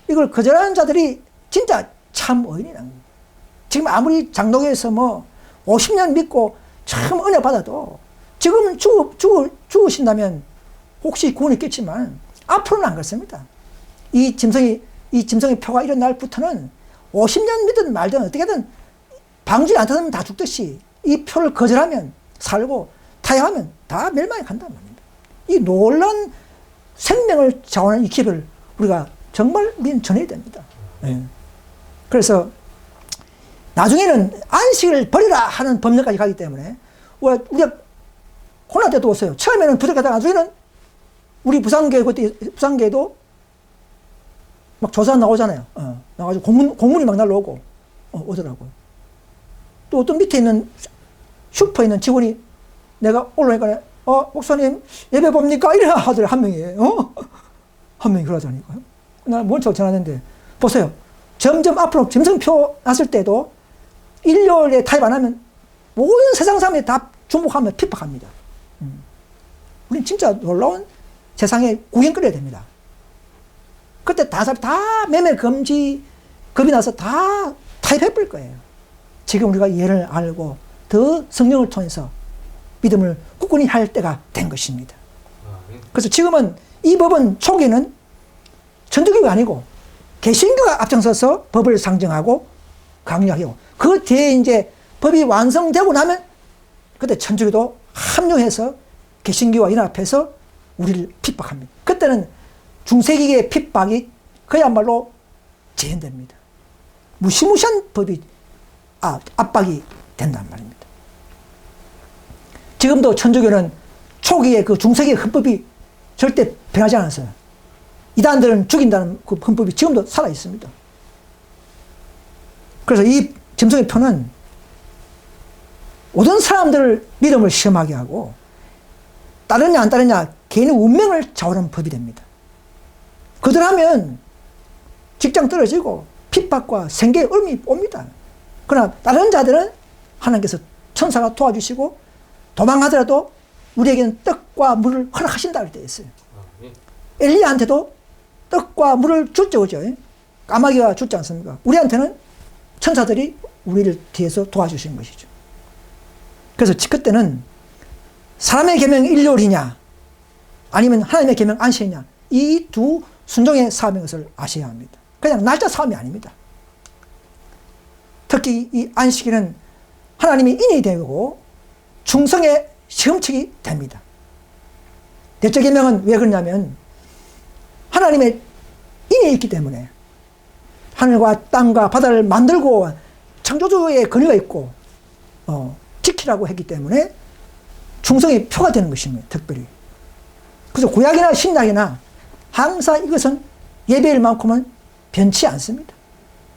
이걸 거절하는 자들이 진짜 참 의인이라는 거예요. 지금 아무리 장로교에서 뭐 50년 믿고 참 은혜 받아도 지금은 죽으신다면 혹시 구원이 있겠지만 앞으로는 안 그렇습니다. 이 짐승의 표가 이런 날부터는 50년 믿든 말든 어떻게든 방지 안 타면 다 죽듯이 이 표를 거절하면 살고 타협하면 다 멸망에 간단 말입니다. 이 놀라운 생명을 자원하는 이 기회를 우리가 정말 우리는 전해야 됩니다. 그래서 나중에는 안식을 버리라 하는 법령까지 가기 때문에 우리가 코로나 때도 왔어요. 처음에는 부족하다가 나중에는 우리 부산교회도 막 조사 나오잖아요. 나가지고 공문이 막 날라오고 오더라고요. 또 어떤 밑에 있는 슈퍼에 있는 직원이 내가 올라오니까 목사님 예배 봅니까? 이래 하더래 한 명이. 한 명이 그러더라니까요. 나 먼저 전화했는데 보세요. 점점 앞으로 점성표 났을 때도 일요일에 타입 안 하면 모든 세상 사람이 다 주목하면 핍박합니다. 우린 진짜 놀라운 세상에 구경거려야 됩니다. 그때 다 매매 금지 겁이 나서 다 타입해버릴 거예요. 지금 우리가 예를 알고 더 성령을 통해서 믿음을 굳건히 할 때가 된 것입니다. 그래서 지금은 이 법은 초기에는 천주교가 아니고 개신교가 앞장서서 법을 상정하고 강요하고 그 뒤에 이제 법이 완성되고 나면 그때 천주교도 합류해서 개신교와 연합해서 우리를 핍박합니다. 그때는 중세기의 핍박이 그야말로 재현됩니다. 무시무시한 법이 압박이 된단 말입니다. 지금도 천주교는 초기에 그 중세기 헌법이 절대 변하지 않았어요. 이단들은 죽인다는 그 헌법이 지금도 살아 있습니다. 그래서 이 점성의 표는 모든 사람들을 믿음을 시험하게 하고 따르냐 안 따르냐 개인의 운명을 좌우하는 법이 됩니다. 그들하면 직장 떨어지고 핍박과 생계의 어려움이 옵니다. 그러나 다른 자들은 하나님께서 천사가 도와주시고 도망하더라도 우리에게는 떡과 물을 허락하신다 할 때 있어요. 엘리야한테도 떡과 물을 줬죠, 그죠? 까마귀가 줬지 않습니까? 우리한테는 천사들이 우리를 뒤에서 도와주신 것이죠. 그래서 그때는 사람의 계명이 일요일이냐 아니면 하나님의 계명 안식이냐 이 두 순종의 사업인 것을 아셔야 합니다. 그냥 날짜 사업이 아닙니다. 특히 이 안식일은 하나님이 인이 되고 충성의 시험책이 됩니다. 대체 계명은 왜 그러냐면 하나님의 인이 있기 때문에 하늘과 땅과 바다를 만들고 창조주의 권위가 있고 지키라고 했기 때문에 충성의 표가 되는 것입니다. 특별히. 그래서 구약이나 신약이나 항상 이것은 예배일만큼은 변치 않습니다.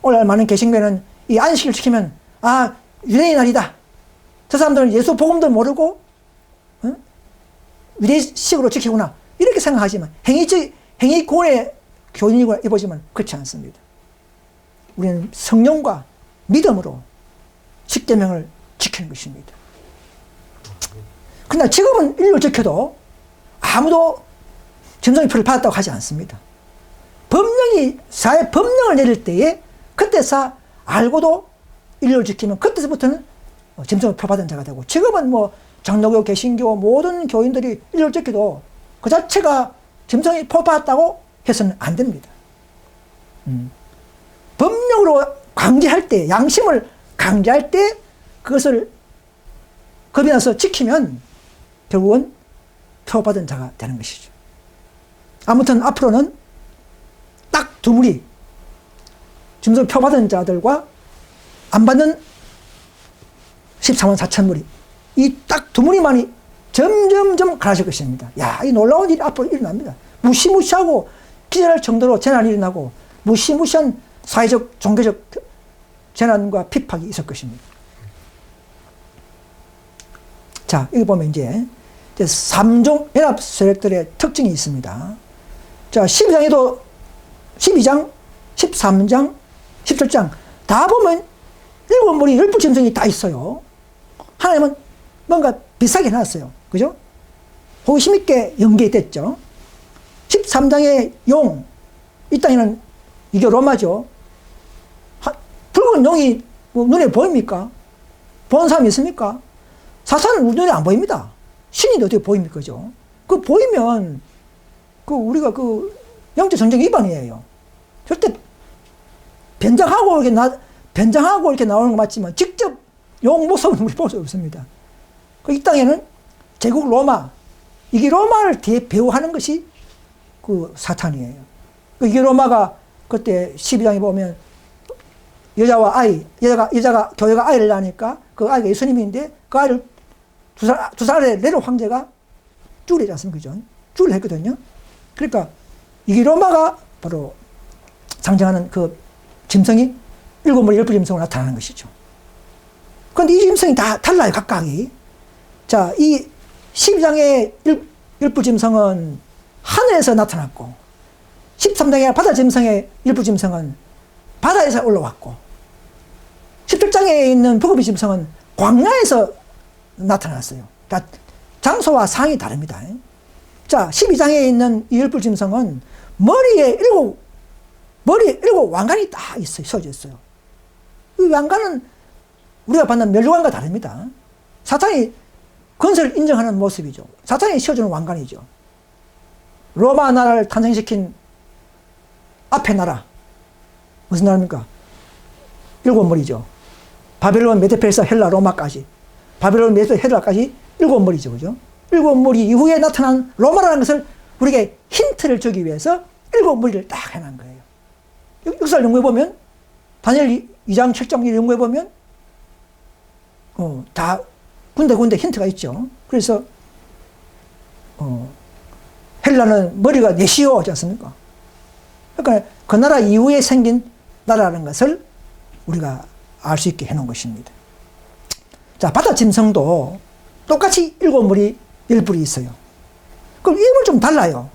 오늘 많은 개신교는 이 안식을 지키면 유대인 날이다. 저 사람들은 예수 복음도 모르고 유대식으로 지키구나 이렇게 생각하지만 행위권의 교인이구나 해보지만 그렇지 않습니다. 우리는 성령과 믿음으로 십계명을 지키는 것입니다. 그러나 지금은 일요일 지켜도 아무도 점성표를 받았다고 하지 않습니다. 사회 법령을 내릴 때에 그때서 알고도 일요일 지키면 그때서부터는 점성표 받은 자가 되고 지금은 장로교, 개신교 모든 교인들이 일요일 지켜도 그 자체가 점성표 받았다고 해서는 안 됩니다. 법령으로 강제할 때, 양심을 강제할 때 그것을 겁이 나서 지키면 결국은 표받은 자가 되는 것이죠. 아무튼 앞으로는 딱 두 무리, 점성 표받은 자들과 안 받는 14만 4천 무리, 이 딱 두 무리만이 점점점 갈라질 것입니다. 이 놀라운 일이 앞으로 일어납니다. 무시무시하고 기절할 정도로 재난이 일어나고 무시무시한 사회적, 종교적 재난과 핍박이 있을 것입니다. 자, 여기 보면 이제 3종 연합 세력들의 특징이 있습니다. 자, 12장, 13장, 17장 다 보면 7무리 12점성이 다 있어요. 하나님은 뭔가 비싸게 해놨어요. 그죠? 호기심 있게 연계됐죠. 13장의 용, 이 땅에는 이게 로마죠. 붉은 용이 눈에 보입니까? 보는 사람이 있습니까? 사탄은 우리 눈에 안 보입니다. 신이 어떻게 보입니까? 그죠? 그 보이면 우리가 영적 전쟁 위반이에요. 절대 변장하고 이렇게 나오는 거 맞지만 직접 용 모습은 우리 볼 수 없습니다. 이 땅에는 제국 로마, 이게 로마를 뒤에 배후하는 것이 사탄이에요. 이게 로마가 그때 12장에 보면 교회가 아이를 낳으니까 그 아이가 예수님인데 그 아이를 두 살에 네로 황제가 죽이지 않습니까? 그죠? 죽이려 했거든요. 그러니까 이게 로마가 바로 상징하는 그 짐승이 일곱 머리 열두 짐승으로 나타나는 것이죠. 그런데 이 짐승이 다 달라요, 각각이. 자, 이 12장의 열두 짐승은 하늘에서 나타났고, 13장의 바다 짐승의 열두 짐승은 바다에서 올라왔고, 17장에 있는 버거비 짐승은 광야에서 나타났어요. 그러니까 장소와 상이 다릅니다. 자, 12장에 있는 이 열두 짐승은 머리에 일곱 왕관이 다 있어요. 서져 있어요. 이 왕관은 우리가 받는 멸류관과 다릅니다. 사탄이 건설을 인정하는 모습이죠. 사탄이 씌워주는 왕관이죠. 로마 나라를 탄생시킨 앞에 나라. 무슨 나라입니까? 일곱 머리죠. 바벨론, 메데페르사, 헬라, 로마까지. 바벨론, 메데페르사, 헬라까지 일곱 머리죠. 그죠? 일곱 머리 이후에 나타난 로마라는 것을 우리에게 힌트를 주기 위해서 일곱 머리를 딱 해놓은 거예요. 역사를 연구해보면, 다니엘 2장, 7장 연구해보면, 다 군데 힌트가 있죠. 그래서, 헬라는 머리가 넷이요, 하지 않습니까? 그러니까 그 나라 이후에 생긴 나라라는 것을 우리가 알 수 있게 해놓은 것입니다. 자, 바다 짐승도 똑같이 일곱 머리, 열 뿔이 있어요. 그럼 이름은 좀 달라요.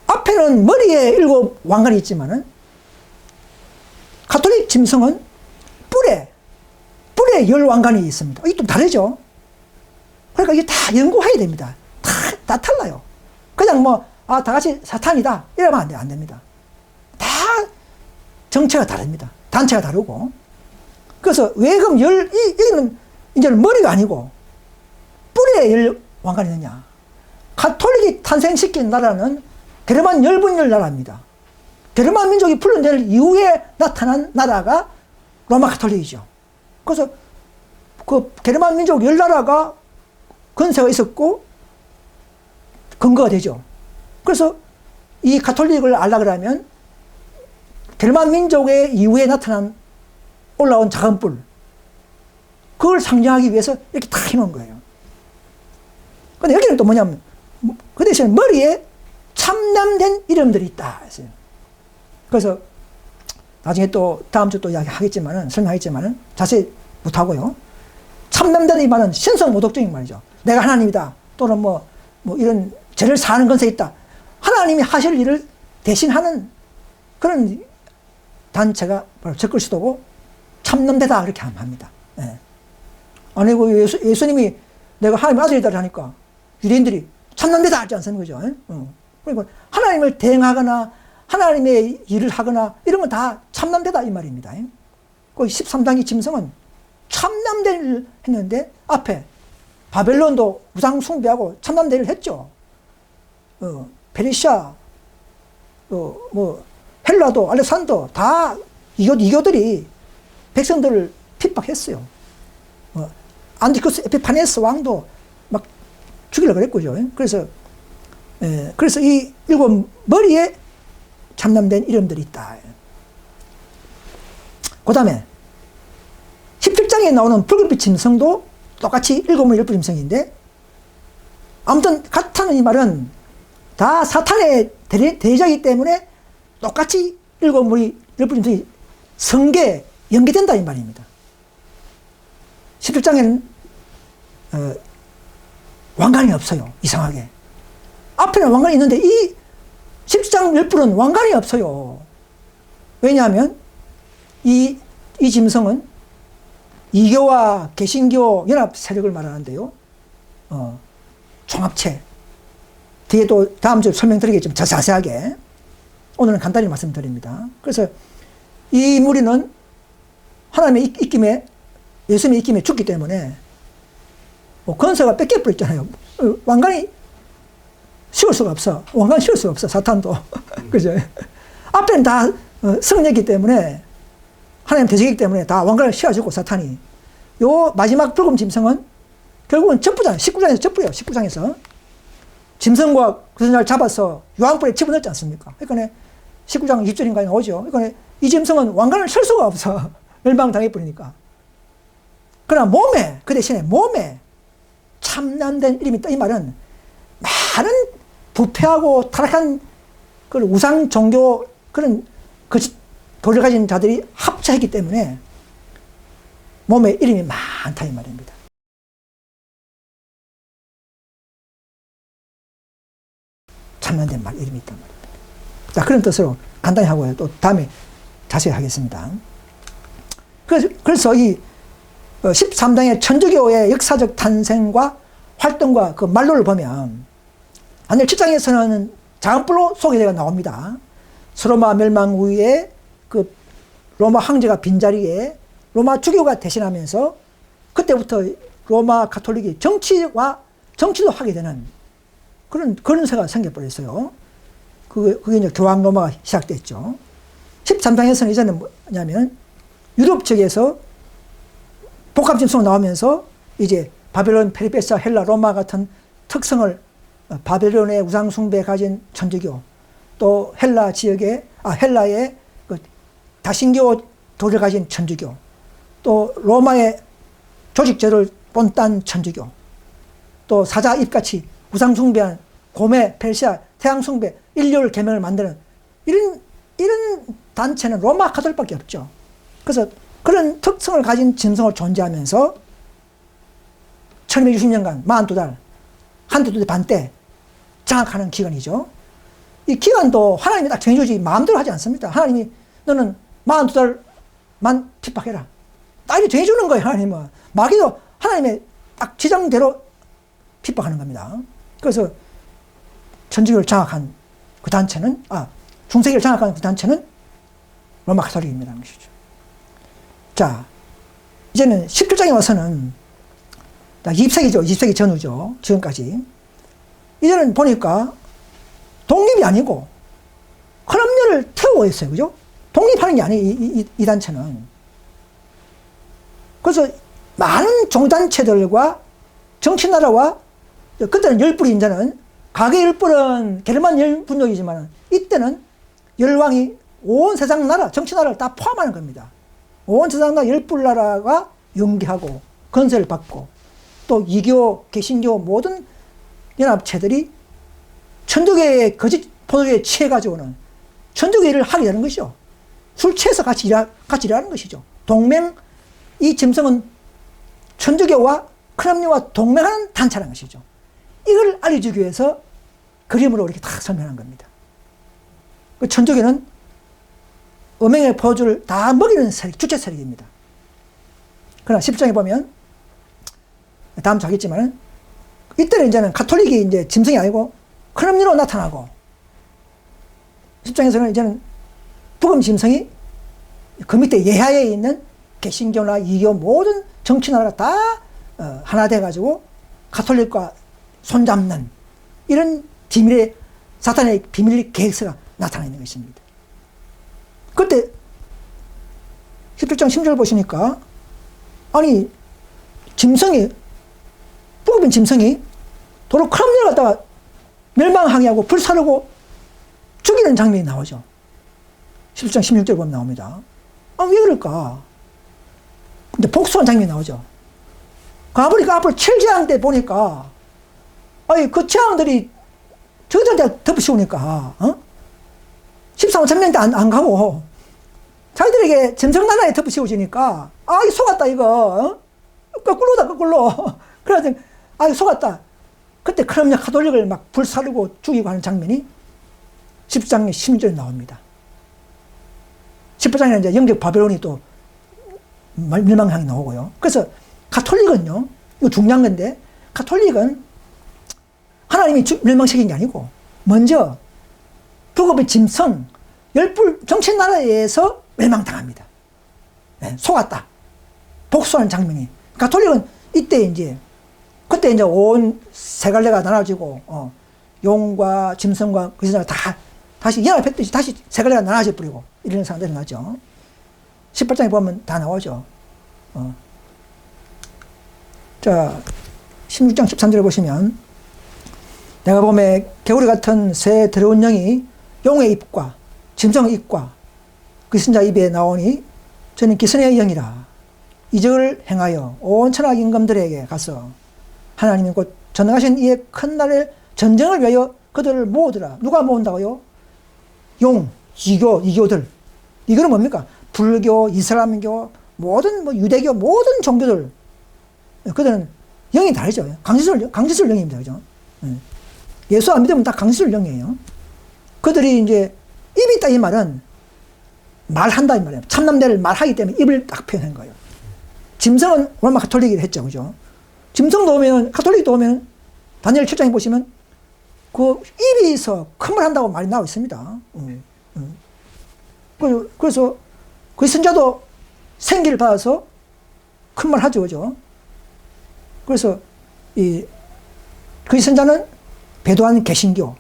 앞에는 머리에 일곱 왕관이 있지만은, 가톨릭 짐승은 뿔에 열 왕관이 있습니다. 이게 좀 다르죠? 그러니까 이게 다 연구해야 됩니다. 다 달라요. 그냥 다 같이 사탄이다. 이러면 안 됩니다. 다 정체가 다릅니다. 단체가 다르고. 그래서 왜 그럼 여기는 이제는 머리가 아니고 뿔에 열 왕관이 있느냐. 가톨릭이 탄생시킨 나라는 게르만 열분열 나라입니다. 게르만 민족이 풀려낼 이후에 나타난 나라가 로마 가톨릭이죠. 그래서 그 게르만 민족 열 나라가 건세가 있었고 근거가 되죠. 그래서 이 가톨릭을 알라 그러면 게르만 민족의 이후에 나타난 올라온 작은 뿔, 그걸 상징하기 위해서 이렇게 다 해놓은 거예요. 근데 여기는 또 뭐냐면 그 대신 머리에 참남된 이름들이 있다 했어요. 그래서 나중에 또 다음 주 또 이야기하겠지만은, 설명하겠지만은 자세히 못하고요. 참남된 이 말은 신성 모독적인 말이죠. 내가 하나님이다. 또는 이런 죄를 사하는 건세 있다. 하나님이 하실 일을 대신하는 그런 단체가 바로 적그리스도고 참남되다 그렇게 합니다. 예. 아니고 예수님이 내가 하나님의 아들이다 하니까 유대인들이 참남되다 하지 않습니까? 그죠? 그리고 하나님을 대행하거나 하나님의 일을 하거나 이런 건 다 참남되다 이 말입니다. 그 13장의 짐승은 참남된 일을 했는데 앞에 바벨론도 우상 숭배하고 참남된 일을 했죠. 페르시아, 헬라도 알렉산더 다 이교들이 백성들을 핍박했어요. 안티쿠스 에피파네스 왕도 막 죽이려고 그랬고요. 그래서 이 일곱 머리에 참남된 이름들이 있다. 그 다음에 17장에 나오는 붉은빛 짐승도 똑같이 일곱 머리 열두 짐승인데, 아무튼 같다는 이 말은 다 사탄의 대적이기 때문에 똑같이 일곱 머리 열두 짐승이 성계에 연계된다 이 말입니다. 17장에는 왕관이 없어요. 이상하게. 앞에는 왕관이 있는데 이 17장 열뿔은 왕관이 없어요. 왜냐하면 이 짐승은 이교와 개신교 연합 세력을 말하는데요. 종합체. 뒤에 또 다음 주에 설명드리겠지만 자세하게. 오늘은 간단히 말씀드립니다. 그래서 이 무리는 하나님의 입김에, 예수님의 입김에 죽기 때문에 권세가 뺏겨버렸잖아요. 왕관이 씌울 수가 없어. 왕관 씌울 수가 없어. 사탄도. 그죠? 앞에는 다 성령이기 때문에, 하나님 대적이기 때문에 다 왕관을 씌워주고 사탄이. 요 마지막 붉은 짐승은 결국은 접부잖아요. 19장에서 접부예요. 19장에서. 짐승과 그 사람을 잡아서 유황불에 집어넣지 않습니까? 그러니까 19장 20절인가에 나오죠. 그러니까 이 짐승은 왕관을 쓸 수가 없어. 멸망당해버리니까. 그러나 몸에, 그 대신에 몸에 참남된 이름이 있다. 이 말은 많은 부패하고 타락한 그 우상 종교 그런 도를 가진 자들이 합쳐했기 때문에 몸에 이름이 많다 이 말입니다. 참남된 말 이름이 있단 말입니다. 자, 그런 뜻으로 간단히 하고요. 또 다음에 자세히 하겠습니다. 그래서 이 13장의 천주교의 역사적 탄생과 활동과 그 말로를 보면 다니엘 7장에서는 작은 뿔로 소개가 나옵니다. 서로마 멸망 후에 그 로마 황제가 빈자리에 로마 주교가 대신하면서 그때부터 로마 가톨릭이 정치도 하게 되는 그런 권세가 생겨버렸어요. 그게 이제 교황 로마가 시작됐죠. 13장에서는 이제는 뭐냐면 유럽 쪽에서 복합 짐승으로 나오면서 이제 바벨론, 페르시아, 헬라, 로마 같은 특성을 바벨론의 우상 숭배에 가진 천주교, 또 헬라 지역의 헬라의 그 다신교 도를 가진 천주교, 또 로마의 조직제를 본딴 천주교, 또 사자 입같이 우상 숭배한 고메, 페르시아, 태양 숭배, 인류를 계명을 만드는 이런 단체는 로마 가톨릭밖에 없죠. 그래서 그런 특성을 가진 짐승을 존재하면서 1260년간 42달, 한두 달 반 때 장악하는 기간이죠. 이 기간도 하나님이 딱 정해주지 마음대로 하지 않습니다. 하나님이 너는 42달만 핍박해라. 딱 이렇게 정해주는 거예요, 하나님은. 마귀도 하나님의 딱 지정대로 핍박하는 겁니다. 그래서 천주교를 장악한 그 단체는, 중세기를 장악한 그 단체는 로마 가톨릭입니다. 것이죠. 자, 이제는 17장에 와서는 20세기죠. 20세기 전후죠. 지금까지. 이제는 보니까 독립이 아니고 큰 압력을 태우고 있어요. 그죠? 독립하는 게 아니에요. 이 단체는. 그래서 많은 종단체들과 정치나라와 그때는 열불이 이제는 가계 열불은 게르만 열분족이지만 이때는 열왕이 온 세상 나라, 정치나라를 다 포함하는 겁니다. 온 세상 나라 열불 나라가 연계하고 건설을 받고 또 이교, 개신교 모든 연합체들이 천주교의 거짓 포도주에 취해가지고는 천주교 일을 하게 되는 것이죠. 술 취해서 같이 일하는 것이죠. 동맹, 이 짐승은 천주교와 크람리와 동맹하는 단체라는 것이죠. 이걸 알려주기 위해서 그림으로 이렇게 다 설명한 겁니다. 그 천주교는 음행의 포도주를 다 먹이는 세력, 주체 세력입니다. 그러나 10장에 보면 다음 주 하겠지만 이때는 이제는 가톨릭이 이제 짐승이 아니고 큰 음료로 나타나고 10장에서는 이제는 북음 짐승이 그 밑에 예하에 있는 개신교나 이교 모든 정치나라가 다 하나 돼가지고 가톨릭과 손잡는 이런 비밀의 사탄의 비밀 계획서가 나타나 있는 것입니다. 그때 17장 10절 보시니까 아니 짐승이 북음인 짐승이 도로 큰 암령을 갖다가 멸망하게 하고 불사르고 죽이는 장면이 나오죠. 17장 16절 보면 나옵니다. 왜 그럴까? 근데 복수한 장면이 나오죠. 가보니까 앞으로 7재앙 때 보니까 그 재앙들이 저들한테 덮으시오니까 13호 천명 때 안 가고 자기들에게 점성나라에 덮으시오지니까 이 속았다 이거 거꾸로다 거꾸로 그래서 속았다. 그때 크럼냐 가톨릭을 막 불사르고 죽이고 하는 장면이 10장의 16절에 나옵니다. 18장에 이제 영적 바벨론이 또 멸망향이 나오고요. 그래서 가톨릭은요, 이거 중요한 건데, 가톨릭은 하나님이 멸망시킨 게 아니고, 먼저 북업의 짐승, 열불 정치나라에서 멸망당합니다. 네, 속았다. 복수하는 장면이. 가톨릭은 이때 이제, 그때 이제 온 세 갈래가 나눠지고, 용과 짐승과 그 세상을 다 다시 연합했듯이 다시 세 갈래가 나눠져 버리고, 이런 상황들이 나죠. 18장에 보면 다 나오죠. 자, 16장 13절에 보시면, 내가 보매 개구리 같은 새 더러운 영이 용의 입과 짐승의 입과 그 선자 입에 나오니 저는 기선의 영이라 이적을 행하여 온 천하 임금들에게 가서 하나님이 곧 전능하신 이의 큰 날의 전쟁을 위하여 그들을 모으더라. 누가 모은다고요? 용, 이교들. 이거는 뭡니까? 불교, 이슬람교, 모든 유대교 모든 종교들. 그들은 영이 다르죠. 강지술 영입니다. 그죠? 예수 안 믿으면 다 강지술 영이에요. 그들이 이제 입이 있다 이 말은 말한다 이 말이에요. 참남대를 말하기 때문에 입을 딱 표현한 거예요. 짐승은 로마 가톨릭이라 했죠. 그죠? 짐승도 오면, 가톨릭도 오면, 다니엘 7장에 보시면, 그 입에서 큰 말 한다고 말이 나오고 있습니다. 그래서 그 선자도 생기를 받아서 큰 말 하죠. 그죠? 그래서 그 선자는 배도한 개신교,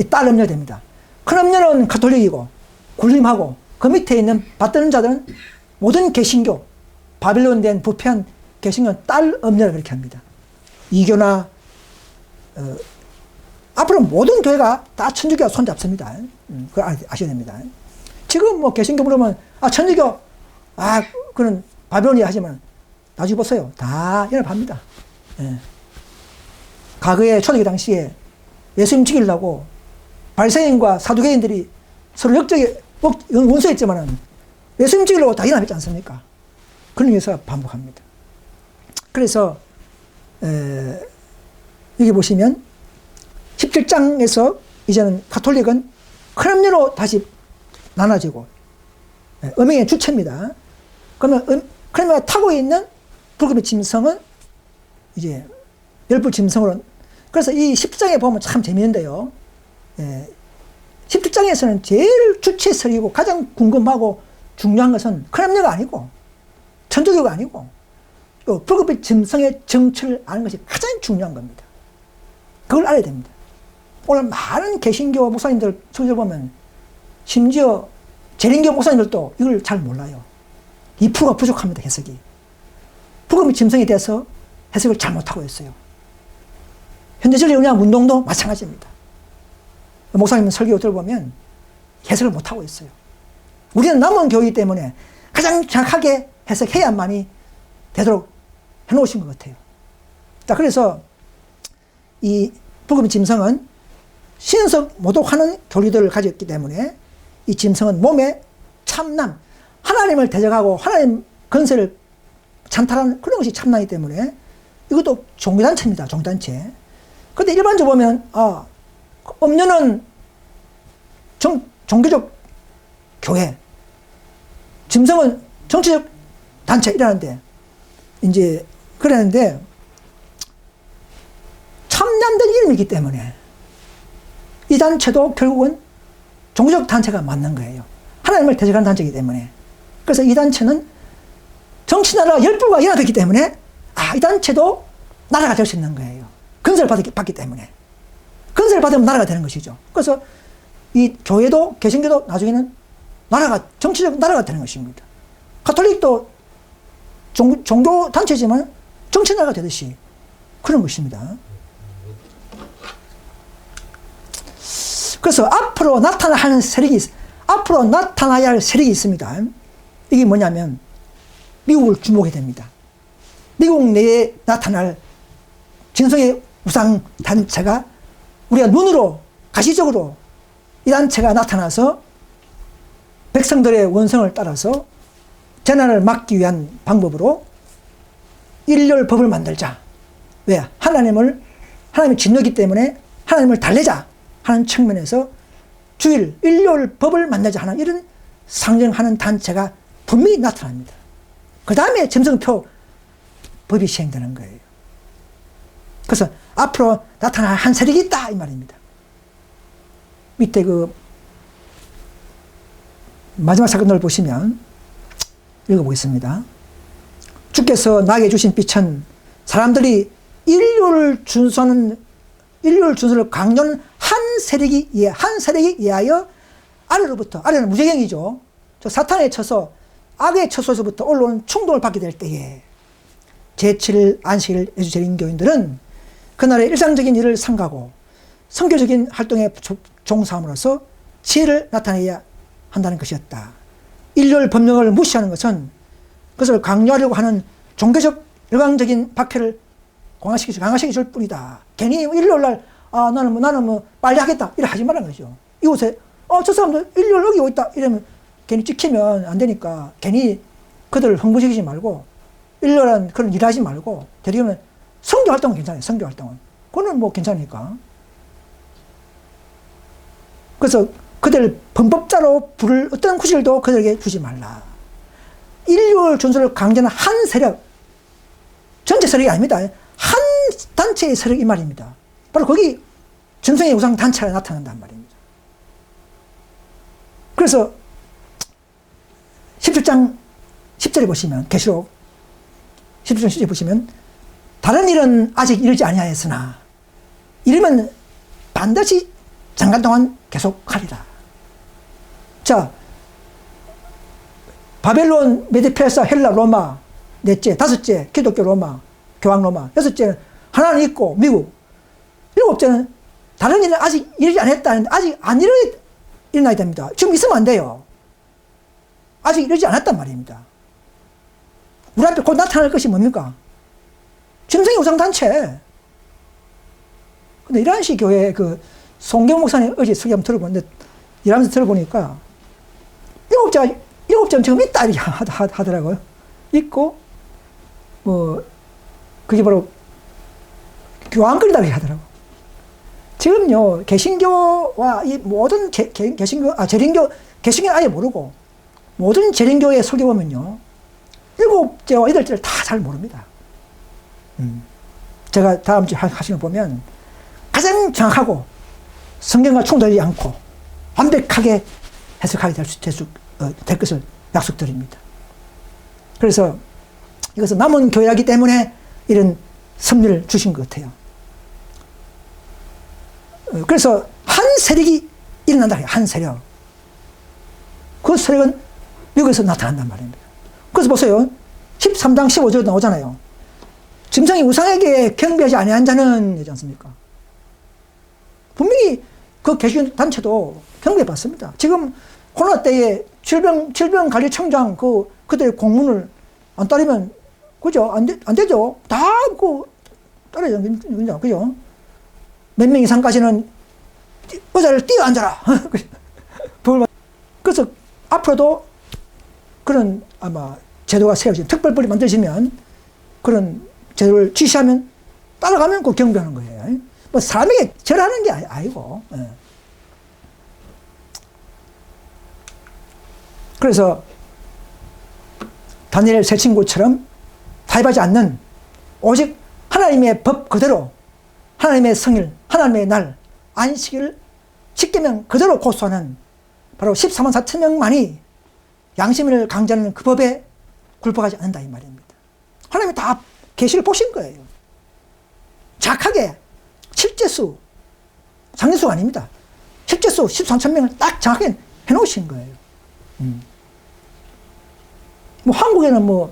딸 음녀 됩니다. 큰 음녀는 가톨릭이고, 굴림하고, 그 밑에 있는 받드는 자들은 모든 개신교, 바빌론 된 부패한 개신교는 딸 음녀를 그렇게 합니다. 이교나, 앞으로 모든 교회가 다 천주교가 손잡습니다. 그걸 아셔야 됩니다. 지금 뭐 개신교 물으면, 천주교, 그는 바빌론이야 하지만, 나중에 보세요. 다 연합합니다. 예. 과거에 초대기 당시에 예수님 죽이려고 바리새인과 사두개인들이 서로 역적에 원수했지만은 예수님 죽이려고 다 연합했지 않습니까? 그런 의미에서 반복합니다. 그래서 여기 보시면 17장에서 이제는 가톨릭은 큰 음료로 다시 나눠지고 음행의 주체입니다. 그러면 큰 음료가 타고 있는 붉은 짐승은 이제 열불 짐승으로, 그래서 이 10장에 보면 참 재미있는데요. 17장에서는 제일 주체설이고 가장 궁금하고 중요한 것은 큰 음료가 아니고 천주교가 아니고 붉은 짐승의 정체를 아는 것이 가장 중요한 겁니다. 그걸 알아야 됩니다. 오늘 많은 개신교 목사님들 소리를 보면 심지어 재림교 목사님들도 이걸 잘 몰라요. 2%가 부족합니다. 해석이. 붉은 짐승에 대해서 해석을 잘못하고 있어요. 현대적 영향 운동도 마찬가지입니다. 목사님 설교 들어보면 해석을 못하고 있어요. 우리는 남은 교회이기 때문에 가장 정확하게 해석해야만이 되도록 해놓으신 것 같아요. 자, 그래서 이 붉은 짐승은 신석 모독하는 교리들을 가졌기 때문에 이 짐승은 몸에 참남, 하나님을 대적하고 하나님 건세를 찬탈하는 그런 것이 참나이기 때문에 이것도 종교단체입니다. 종교단체. 근데 일반적으로 보면 음료는 종교적 교회, 짐승은 정치적 단체 이라는데 이제 그랬는데 참남된 이름이기 때문에 이 단체도 결국은 종교적 단체가 맞는 거예요. 하나님을 대적하는 단체이기 때문에. 그래서 이 단체는 정치나라 열불과 연합했기 때문에 이 단체도 나라가 될 수 있는 거예요. 건설을 받기 때문에. 건설을 받으면 나라가 되는 것이죠. 그래서 이 교회도 개신교도 나중에는 정치적 나라가 되는 것입니다. 가톨릭도 종교 단체지만 정치 나라가 되듯이 그런 것입니다. 그래서 앞으로 나타나야 할 세력이 있습니다. 이게 뭐냐면 미국을 주목해야 됩니다. 미국 내에 나타날 진성의 우상 단체가 우리가 눈으로 가시적으로 이 단체가 나타나서 백성들의 원성을 따라서 재난을 막기 위한 방법으로 일렬법을 만들자. 왜? 하나님이 진노이기 때문에 하나님을 달래자 하는 측면에서 일렬법을 만들자 하는 이런 상정하는 단체가 분명히 나타납니다. 그 다음에 점성표 법이 시행되는 거예요. 그래서 앞으로 나타날 한 세력이 있다 이 말입니다. 밑에 그 마지막 사건을 보시면 읽어보겠습니다. 주께서 나에게 주신 빛은 사람들이 인류를 준수를 강조하는 한 세력이 이하여 아래는 무제경이죠. 저 사탄의 처소, 악의 처소에서부터 올라오는 충동을 받게 될 때에 제7일 안식일 예수재림교인들은 그날의 일상적인 일을 삼가고 선교적인 활동에 종사함으로써 지혜를 나타내야 한다는 것이었다. 일렬 법령을 무시하는 것은 그것을 강요하려고 하는 종교적 일방적인 박해를 강화시키 줄 뿐이다. 괜히 일요일날 나는 뭐 빨리 하겠다 이래 하지 말라는 거죠. 이곳에 저 사람들 일요일 여기 있다 이러면 괜히 찍히면 안 되니까 괜히 그들을 흥분시키지 말고 일요일은 그런 일 하지 말고 대리면 선교 활동은 괜찮아요. 선교 활동은 그거는 뭐 괜찮으니까. 그래서 그들 범법자로 부를 어떤 구실도 그들에게 주지 말라. 일요일 준수를 강조하는 한 세력, 전체 세력이 아닙니다. 한 단체의 세력 이 말입니다. 바로 거기 전성의 우상 단체가 나타난단 말입니다. 그래서 17장 10절에 보시면 계시록 17장 10절에 보시면 다른 일은 아직 이르지 아니하였으나 이르면 반드시 장간 동안 계속하리라. 자, 바벨론, 메디페르사, 헬라, 로마 넷째, 다섯째 기독교 로마, 교황 로마, 여섯째는 하나는 있고 미국, 일곱째는 다른 일은 아직 이르지 않았다는데 아직 안 일어나야 됩니다. 지금 있으면 안 돼요. 아직 이르지 않았단 말입니다. 우리 앞에 곧 나타날 것이 뭡니까? 짐승의 우상단체. 근데 이란시 교회 그 송경 목사님 어제 설교 한번 들어보는데 일하면서 들어보니까 일곱째는 지금 있다 이렇게 하더라고요. 있고 뭐 그게 바로 교황권이다 이렇게 하더라고. 지금요 개신교와 이 모든 개신교 재림교 개신교는 아예 모르고 모든 재림교의 설교 보면요 일곱째와 여덟째를 다 잘 모릅니다. 제가 다음 주에 하시는 거 보면 가장 정확하고 성경과 충돌하지 않고 완벽하게 해석하게 될 것을 약속드립니다. 그래서 이것은 남은 교회이기 때문에 이런 섭리를 주신 것 같아요. 그래서 한 세력이 일어난다. 한 세력. 그 세력은 미국에서 나타난단 말입니다. 그래서 보세요. 13장 15절 나오잖아요. 짐승이 우상에게 경배하지 아니한 자는 이지 않습니까? 분명히 그 개신 단체도 경배받습니다. 지금 코로나 때에 질병관리청장 그들의 공문을 안 따르면 그죠? 안 되죠? 다 따라야 되죠? 그죠? 몇 명 이상까지는 의자를 띄어 앉아라. 그래서 앞으로도 그런 아마 제도가 세워지면 특별법이 만들어지면 그런 제도를 지시하면 따라가면 그 경배하는 거예요. 뭐 사람에게 절하는 게 아니고. 예. 그래서 다니엘 세 친구처럼 타협하지 않는 오직 하나님의 법 그대로 하나님의 성일, 하나님의 날, 안식일 십계명 그대로 고수하는 바로 14만 4천 명만이 양심을 강조하는 그 법에 굴복하지 않는다 이 말입니다. 하나님이 다 계시를 보신 거예요. 정확하게 실제수, 상대수가 아닙니다. 실제수 13천 명을 딱 정확하게 해놓으신 거예요. 뭐 한국에는 뭐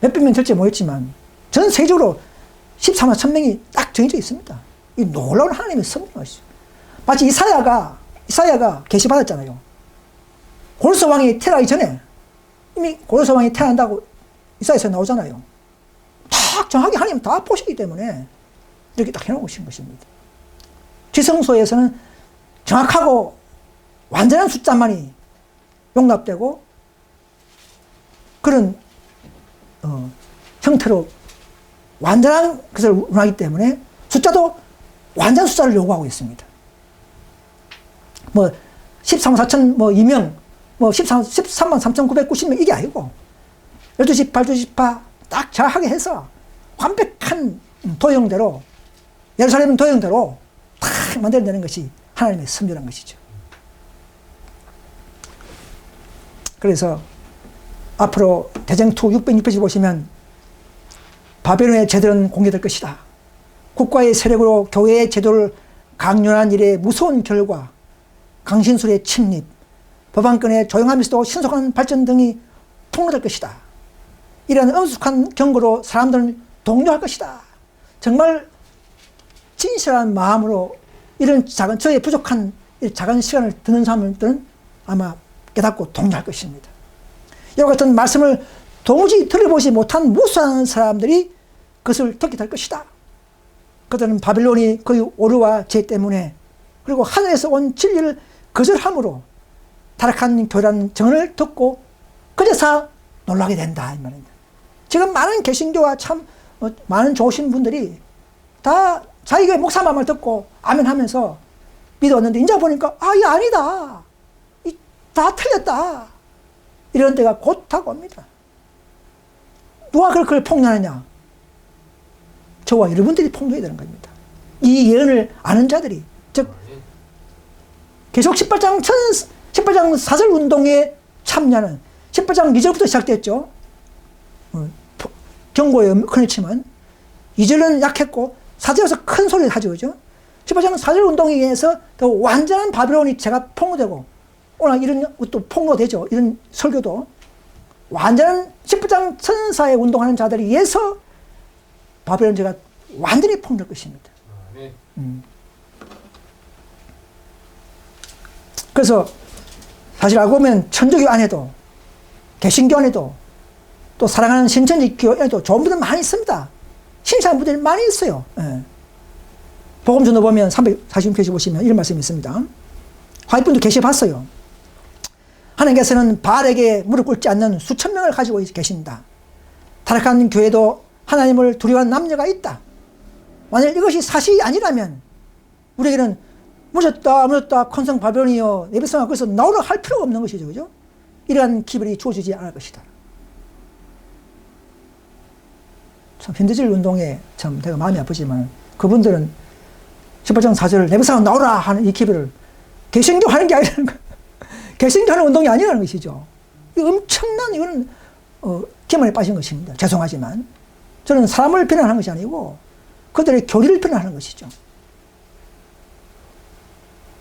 몇백 명 될지 모르겠지만 전 세계적으로 14만 1천 명이 딱 정해져 있습니다. 이 놀라운 하나님의 섭리가 있어요. 마치 이사야가 계시 받았잖아요. 고르스 왕이 태어나기 전에 이미 고르스 왕이 태어난다고 이사야에서 나오잖아요. 딱 정확하게 하나님 다 보시기 때문에 이렇게 딱 해놓으신 것입니다. 지성소에서는 정확하고 완전한 숫자만이 용납되고 그런 형태로 완전한 것을 운하기 때문에 숫자도 완전한 숫자를 요구하고 있습니다. 뭐 13만 4천 뭐 2명 뭐 13만 3,990명 이게 아니고 12시 8파 딱 정확하게 해서 완벽한 도형대로 예루살렘 도형대로 딱 만들어내는 것이 하나님의 섭리란 것이죠. 그래서 앞으로 대쟁투 606페이지 보시면 바벨론의 제도는 공개될 것이다. 국가의 세력으로 교회의 제도를 강요한 일의 무서운 결과, 강신술의 침입, 법안권의 조용함에서도 신속한 발전 등이 폭로될 것이다. 이러한 엄숙한 경고로 사람들은 동요할 것이다. 정말 진실한 마음으로 이런 작은 저의 부족한 이 작은 시간을 듣는 사람들은 아마 깨닫고 동의할 것입니다. 이와 같은 말씀을 도무지 들어보지 못한 무수한 사람들이 그것을 듣게 될 것이다. 그들은 바빌론이 그의 오류와 죄 때문에 그리고 하늘에서 온 진리를 거절함으로 타락한 교회라는 정언을 듣고 그래서 놀라게 된다 이 말입니다. 지금 많은 개신교와 참 많은 좋으신 분들이 다 자기 교회 목사 말을 듣고 아멘 하면서 믿었는데 이제 보니까 이게 아니다. 다 틀렸다. 이런 데가 곧 다가옵니다. 누가 그걸 폭로하느냐? 저와 여러분들이 폭로해야 되는 겁니다. 이 예언을 아는 자들이, 즉 계속 18장 4절 운동에 참여하는 18장 2절부터 시작됐죠. 경고에 그렇지만 2절은 약했고 4절에서 큰 소리를 하죠. 그죠? 18장 4절 운동에 의해서 더 완전한 바빌론이 제가 폭로되고 오늘 이런 것도 폭로되죠. 이런 설교도 완전한 18장 천사의 운동하는 자들에 의해서 바벨론 제가 완전히 폭로될 것입니다. 그래서 사실 알고 보면 천주교 안에도 개신교 안에도 또 사랑하는 신천지교 안에도 좋은 분들 많이 있습니다. 신실한 분들이 많이 있어요. 예. 복음전도 보면 340페이지 보시면 이런 말씀이 있습니다. 화이트분도 계시 봤어요. 하나님께서는 바알에게 무릎 꿇지 않는 수천 명을 가지고 계신다. 타락한 교회도 하나님을 두려워하는 남녀가 있다. 만약 이것이 사실이 아니라면 우리에게는 무졌다 컨성 바벨론이여 네부갓네살아 거기서 나오라 할 필요가 없는 것이죠. 그죠? 이러한 기별이 주어지지 않을 것이다. 참 현대질 운동에 참 내가 마음이 아프지만 그분들은 18장 4절 네부갓네살아 나오라 하는 이 기별을 개신교 하는 게 아니라는 거예요. 개신교 하는 운동이 아니라는 것이죠. 이 엄청난 이거는 기만에 빠진 것입니다. 죄송하지만 저는 사람을 비난하는 것이 아니고 그들의 교리를 비난하는 것이죠.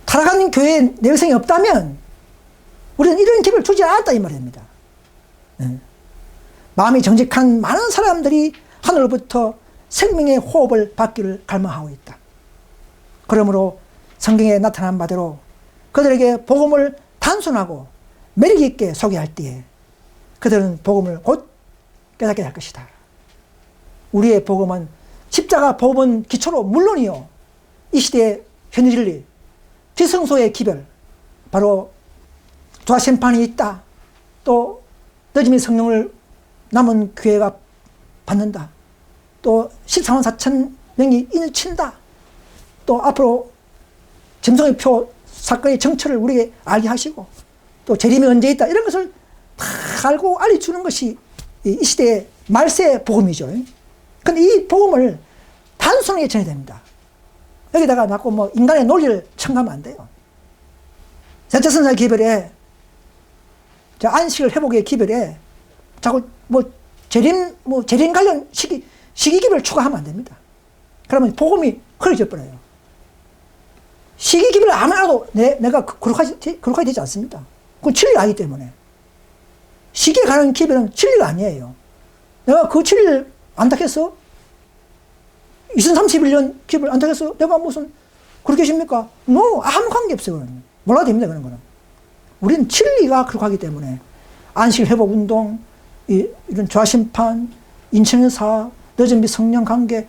타락한 교회에 내성이 없다면 우리는 이런 기회를 주지 않았다 이 말입니다. 네. 마음이 정직한 많은 사람들이 하늘로부터 생명의 호흡을 받기를 갈망하고 있다. 그러므로 성경에 나타난 바대로 그들에게 복음을 단순하고 매력 있게 소개할 때에 그들은 복음을 곧 깨닫게 될 것이다. 우리의 복음은 십자가 복음은 기초로 물론이요 이 시대의 현재 진리 지성소의 기별 바로 부활심판이 있다. 또 늦음의 성령을 남은 교회가 받는다. 또 14만 4천 명이 인을 친다. 또 앞으로 짐승의 표 사건의 정체를 우리에게 알게 하시고 또 재림이 언제 있다 이런 것을 다 알고 알려주는 것이 이 시대의 말세의 복음이죠. 그런데 이 복음을 단순하게 전해야 됩니다. 여기다가 자꾸 뭐 인간의 논리를 첨가하면 안 돼요. 세차선사의 기별에 안식을 회복의 기별에 자꾸 재림 관련 시기 기별을 추가하면 안 됩니다. 그러면 복음이 흐려져 버려요. 시기 기별을 아무나도 내가 그렇게 되지 않습니다. 그건 진리가 아니기 때문에. 시기에 관한 기별은 진리가 아니에요. 내가 그 진리를 안다겠어? 2031년 기별 안다겠어? 내가 무슨 그렇게 하십니까? No, 아무 관계 없어요. 그건. 몰라도 됩니다. 그런 거는. 우리는 진리가 그렇게 하기 때문에 안식 회복 운동, 이런 좌심판, 인천의 사, 늦은 비 성령 관계,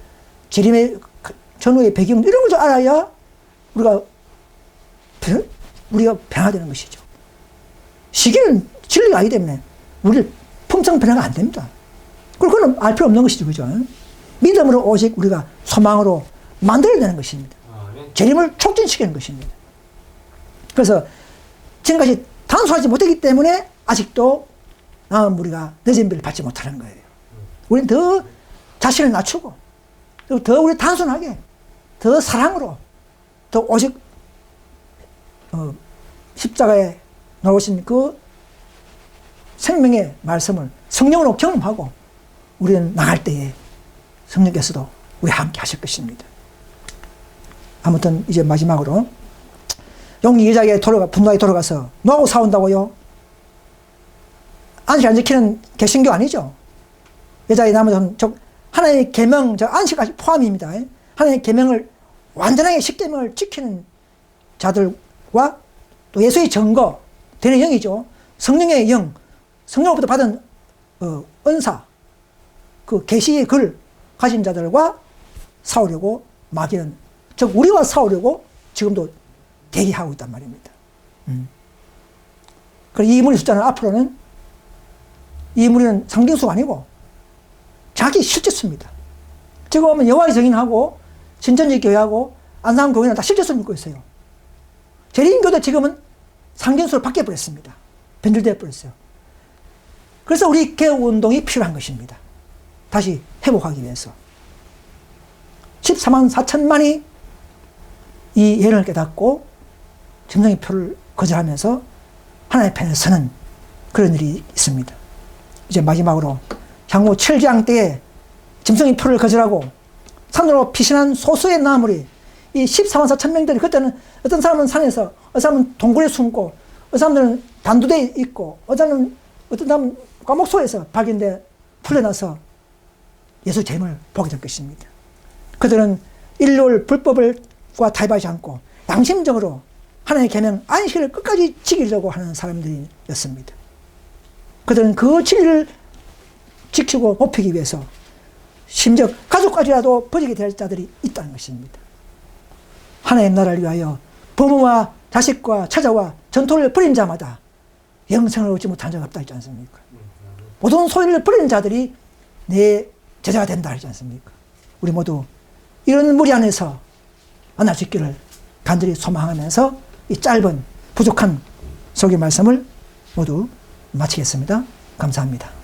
재림의 전후의 배경 이런 걸 좀 알아야 우리가 변화되는 것이죠. 시기는 진리가 아니기 때문에 우리를 품성 변화가 안 됩니다. 그리고 그건 알 필요 없는 것이죠. 그죠? 믿음으로 오직 우리가 소망으로 만들어야 되는 것입니다. 재림을 촉진시키는 것입니다. 그래서 지금까지 단순하지 못했기 때문에 아직도 남은 우리가 늦은 비를 받지 못하는 거예요. 우리는 더 자신을 낮추고 그리고 더 우리 단순하게 더 사랑으로 더 오직 십자가에 나오신 그 생명의 말씀을 성령으로 경험하고 우리는 나갈 때에 성령께서도 우리와 함께 하실 것입니다. 아무튼 이제 마지막으로 용기 여자에게 분노하게 돌아가서 너하고 싸운다고요? 안식 안 지키는 개신교 아니죠? 여자의 남은 하나님의 계명, 안식까지 포함입니다. 하나님의 계명을 완전하게 십계명을 지키는 자들 또 예수의 증거, 되는 영이죠. 성령의 영, 성령으로부터 받은 은사, 그 계시의 글 가진 자들과 싸우려고 마귀는, 즉 우리와 싸우려고 지금도 대기하고 있단 말입니다. 그래서 이 무리 숫자는 앞으로는, 이 무리는 상징수가 아니고 자기 실제수입니다. 지금 보면 여호와의 증인하고 신천지 교회하고 안산항 교회는 다 실제수를 믿고 있어요. 재림교도 지금은 상징수로 바뀌어버렸습니다. 변질되어 버렸어요. 그래서 우리 개혁운동이 필요한 것입니다. 다시 회복하기 위해서. 14만 4천만이 이 예언을 깨닫고 짐승의 표를 거절하면서 하나님의 편에 서는 그런 일이 있습니다. 이제 마지막으로 향후 7장 때에 짐승의 표를 거절하고 산으로 피신한 소수의 나무리, 이 14만 4천 명들이, 그때는 어떤 사람은 산에서, 어떤 사람은 동굴에 숨고, 어떤 사람들은 단두대에 있고, 어떤 사람은 과목소에서 발견돼 풀려나서 예수 재림을 보게 될 것입니다. 그들은 인류를 불법을과 타협하지 않고 양심적으로 하나님의 계명 안식을 끝까지 지키려고 하는 사람들이었습니다. 그들은 그 진리를 지키고 높이기 위해서 심지어 가족까지라도 버리게 될 자들이 있다는 것입니다. 하나님의 나라를 위하여 부모와 자식과 처자와 전토를 벌인 자마다 영생을 얻지 못한 자가 없다 했지 않습니까? 모든 소유를 버리는 자들이 내 제자가 된다 했지 않습니까? 우리 모두 이런 무리 안에서 만날 수 있기를 간절히 소망하면서 이 짧은 부족한 설교 말씀을 모두 마치겠습니다. 감사합니다.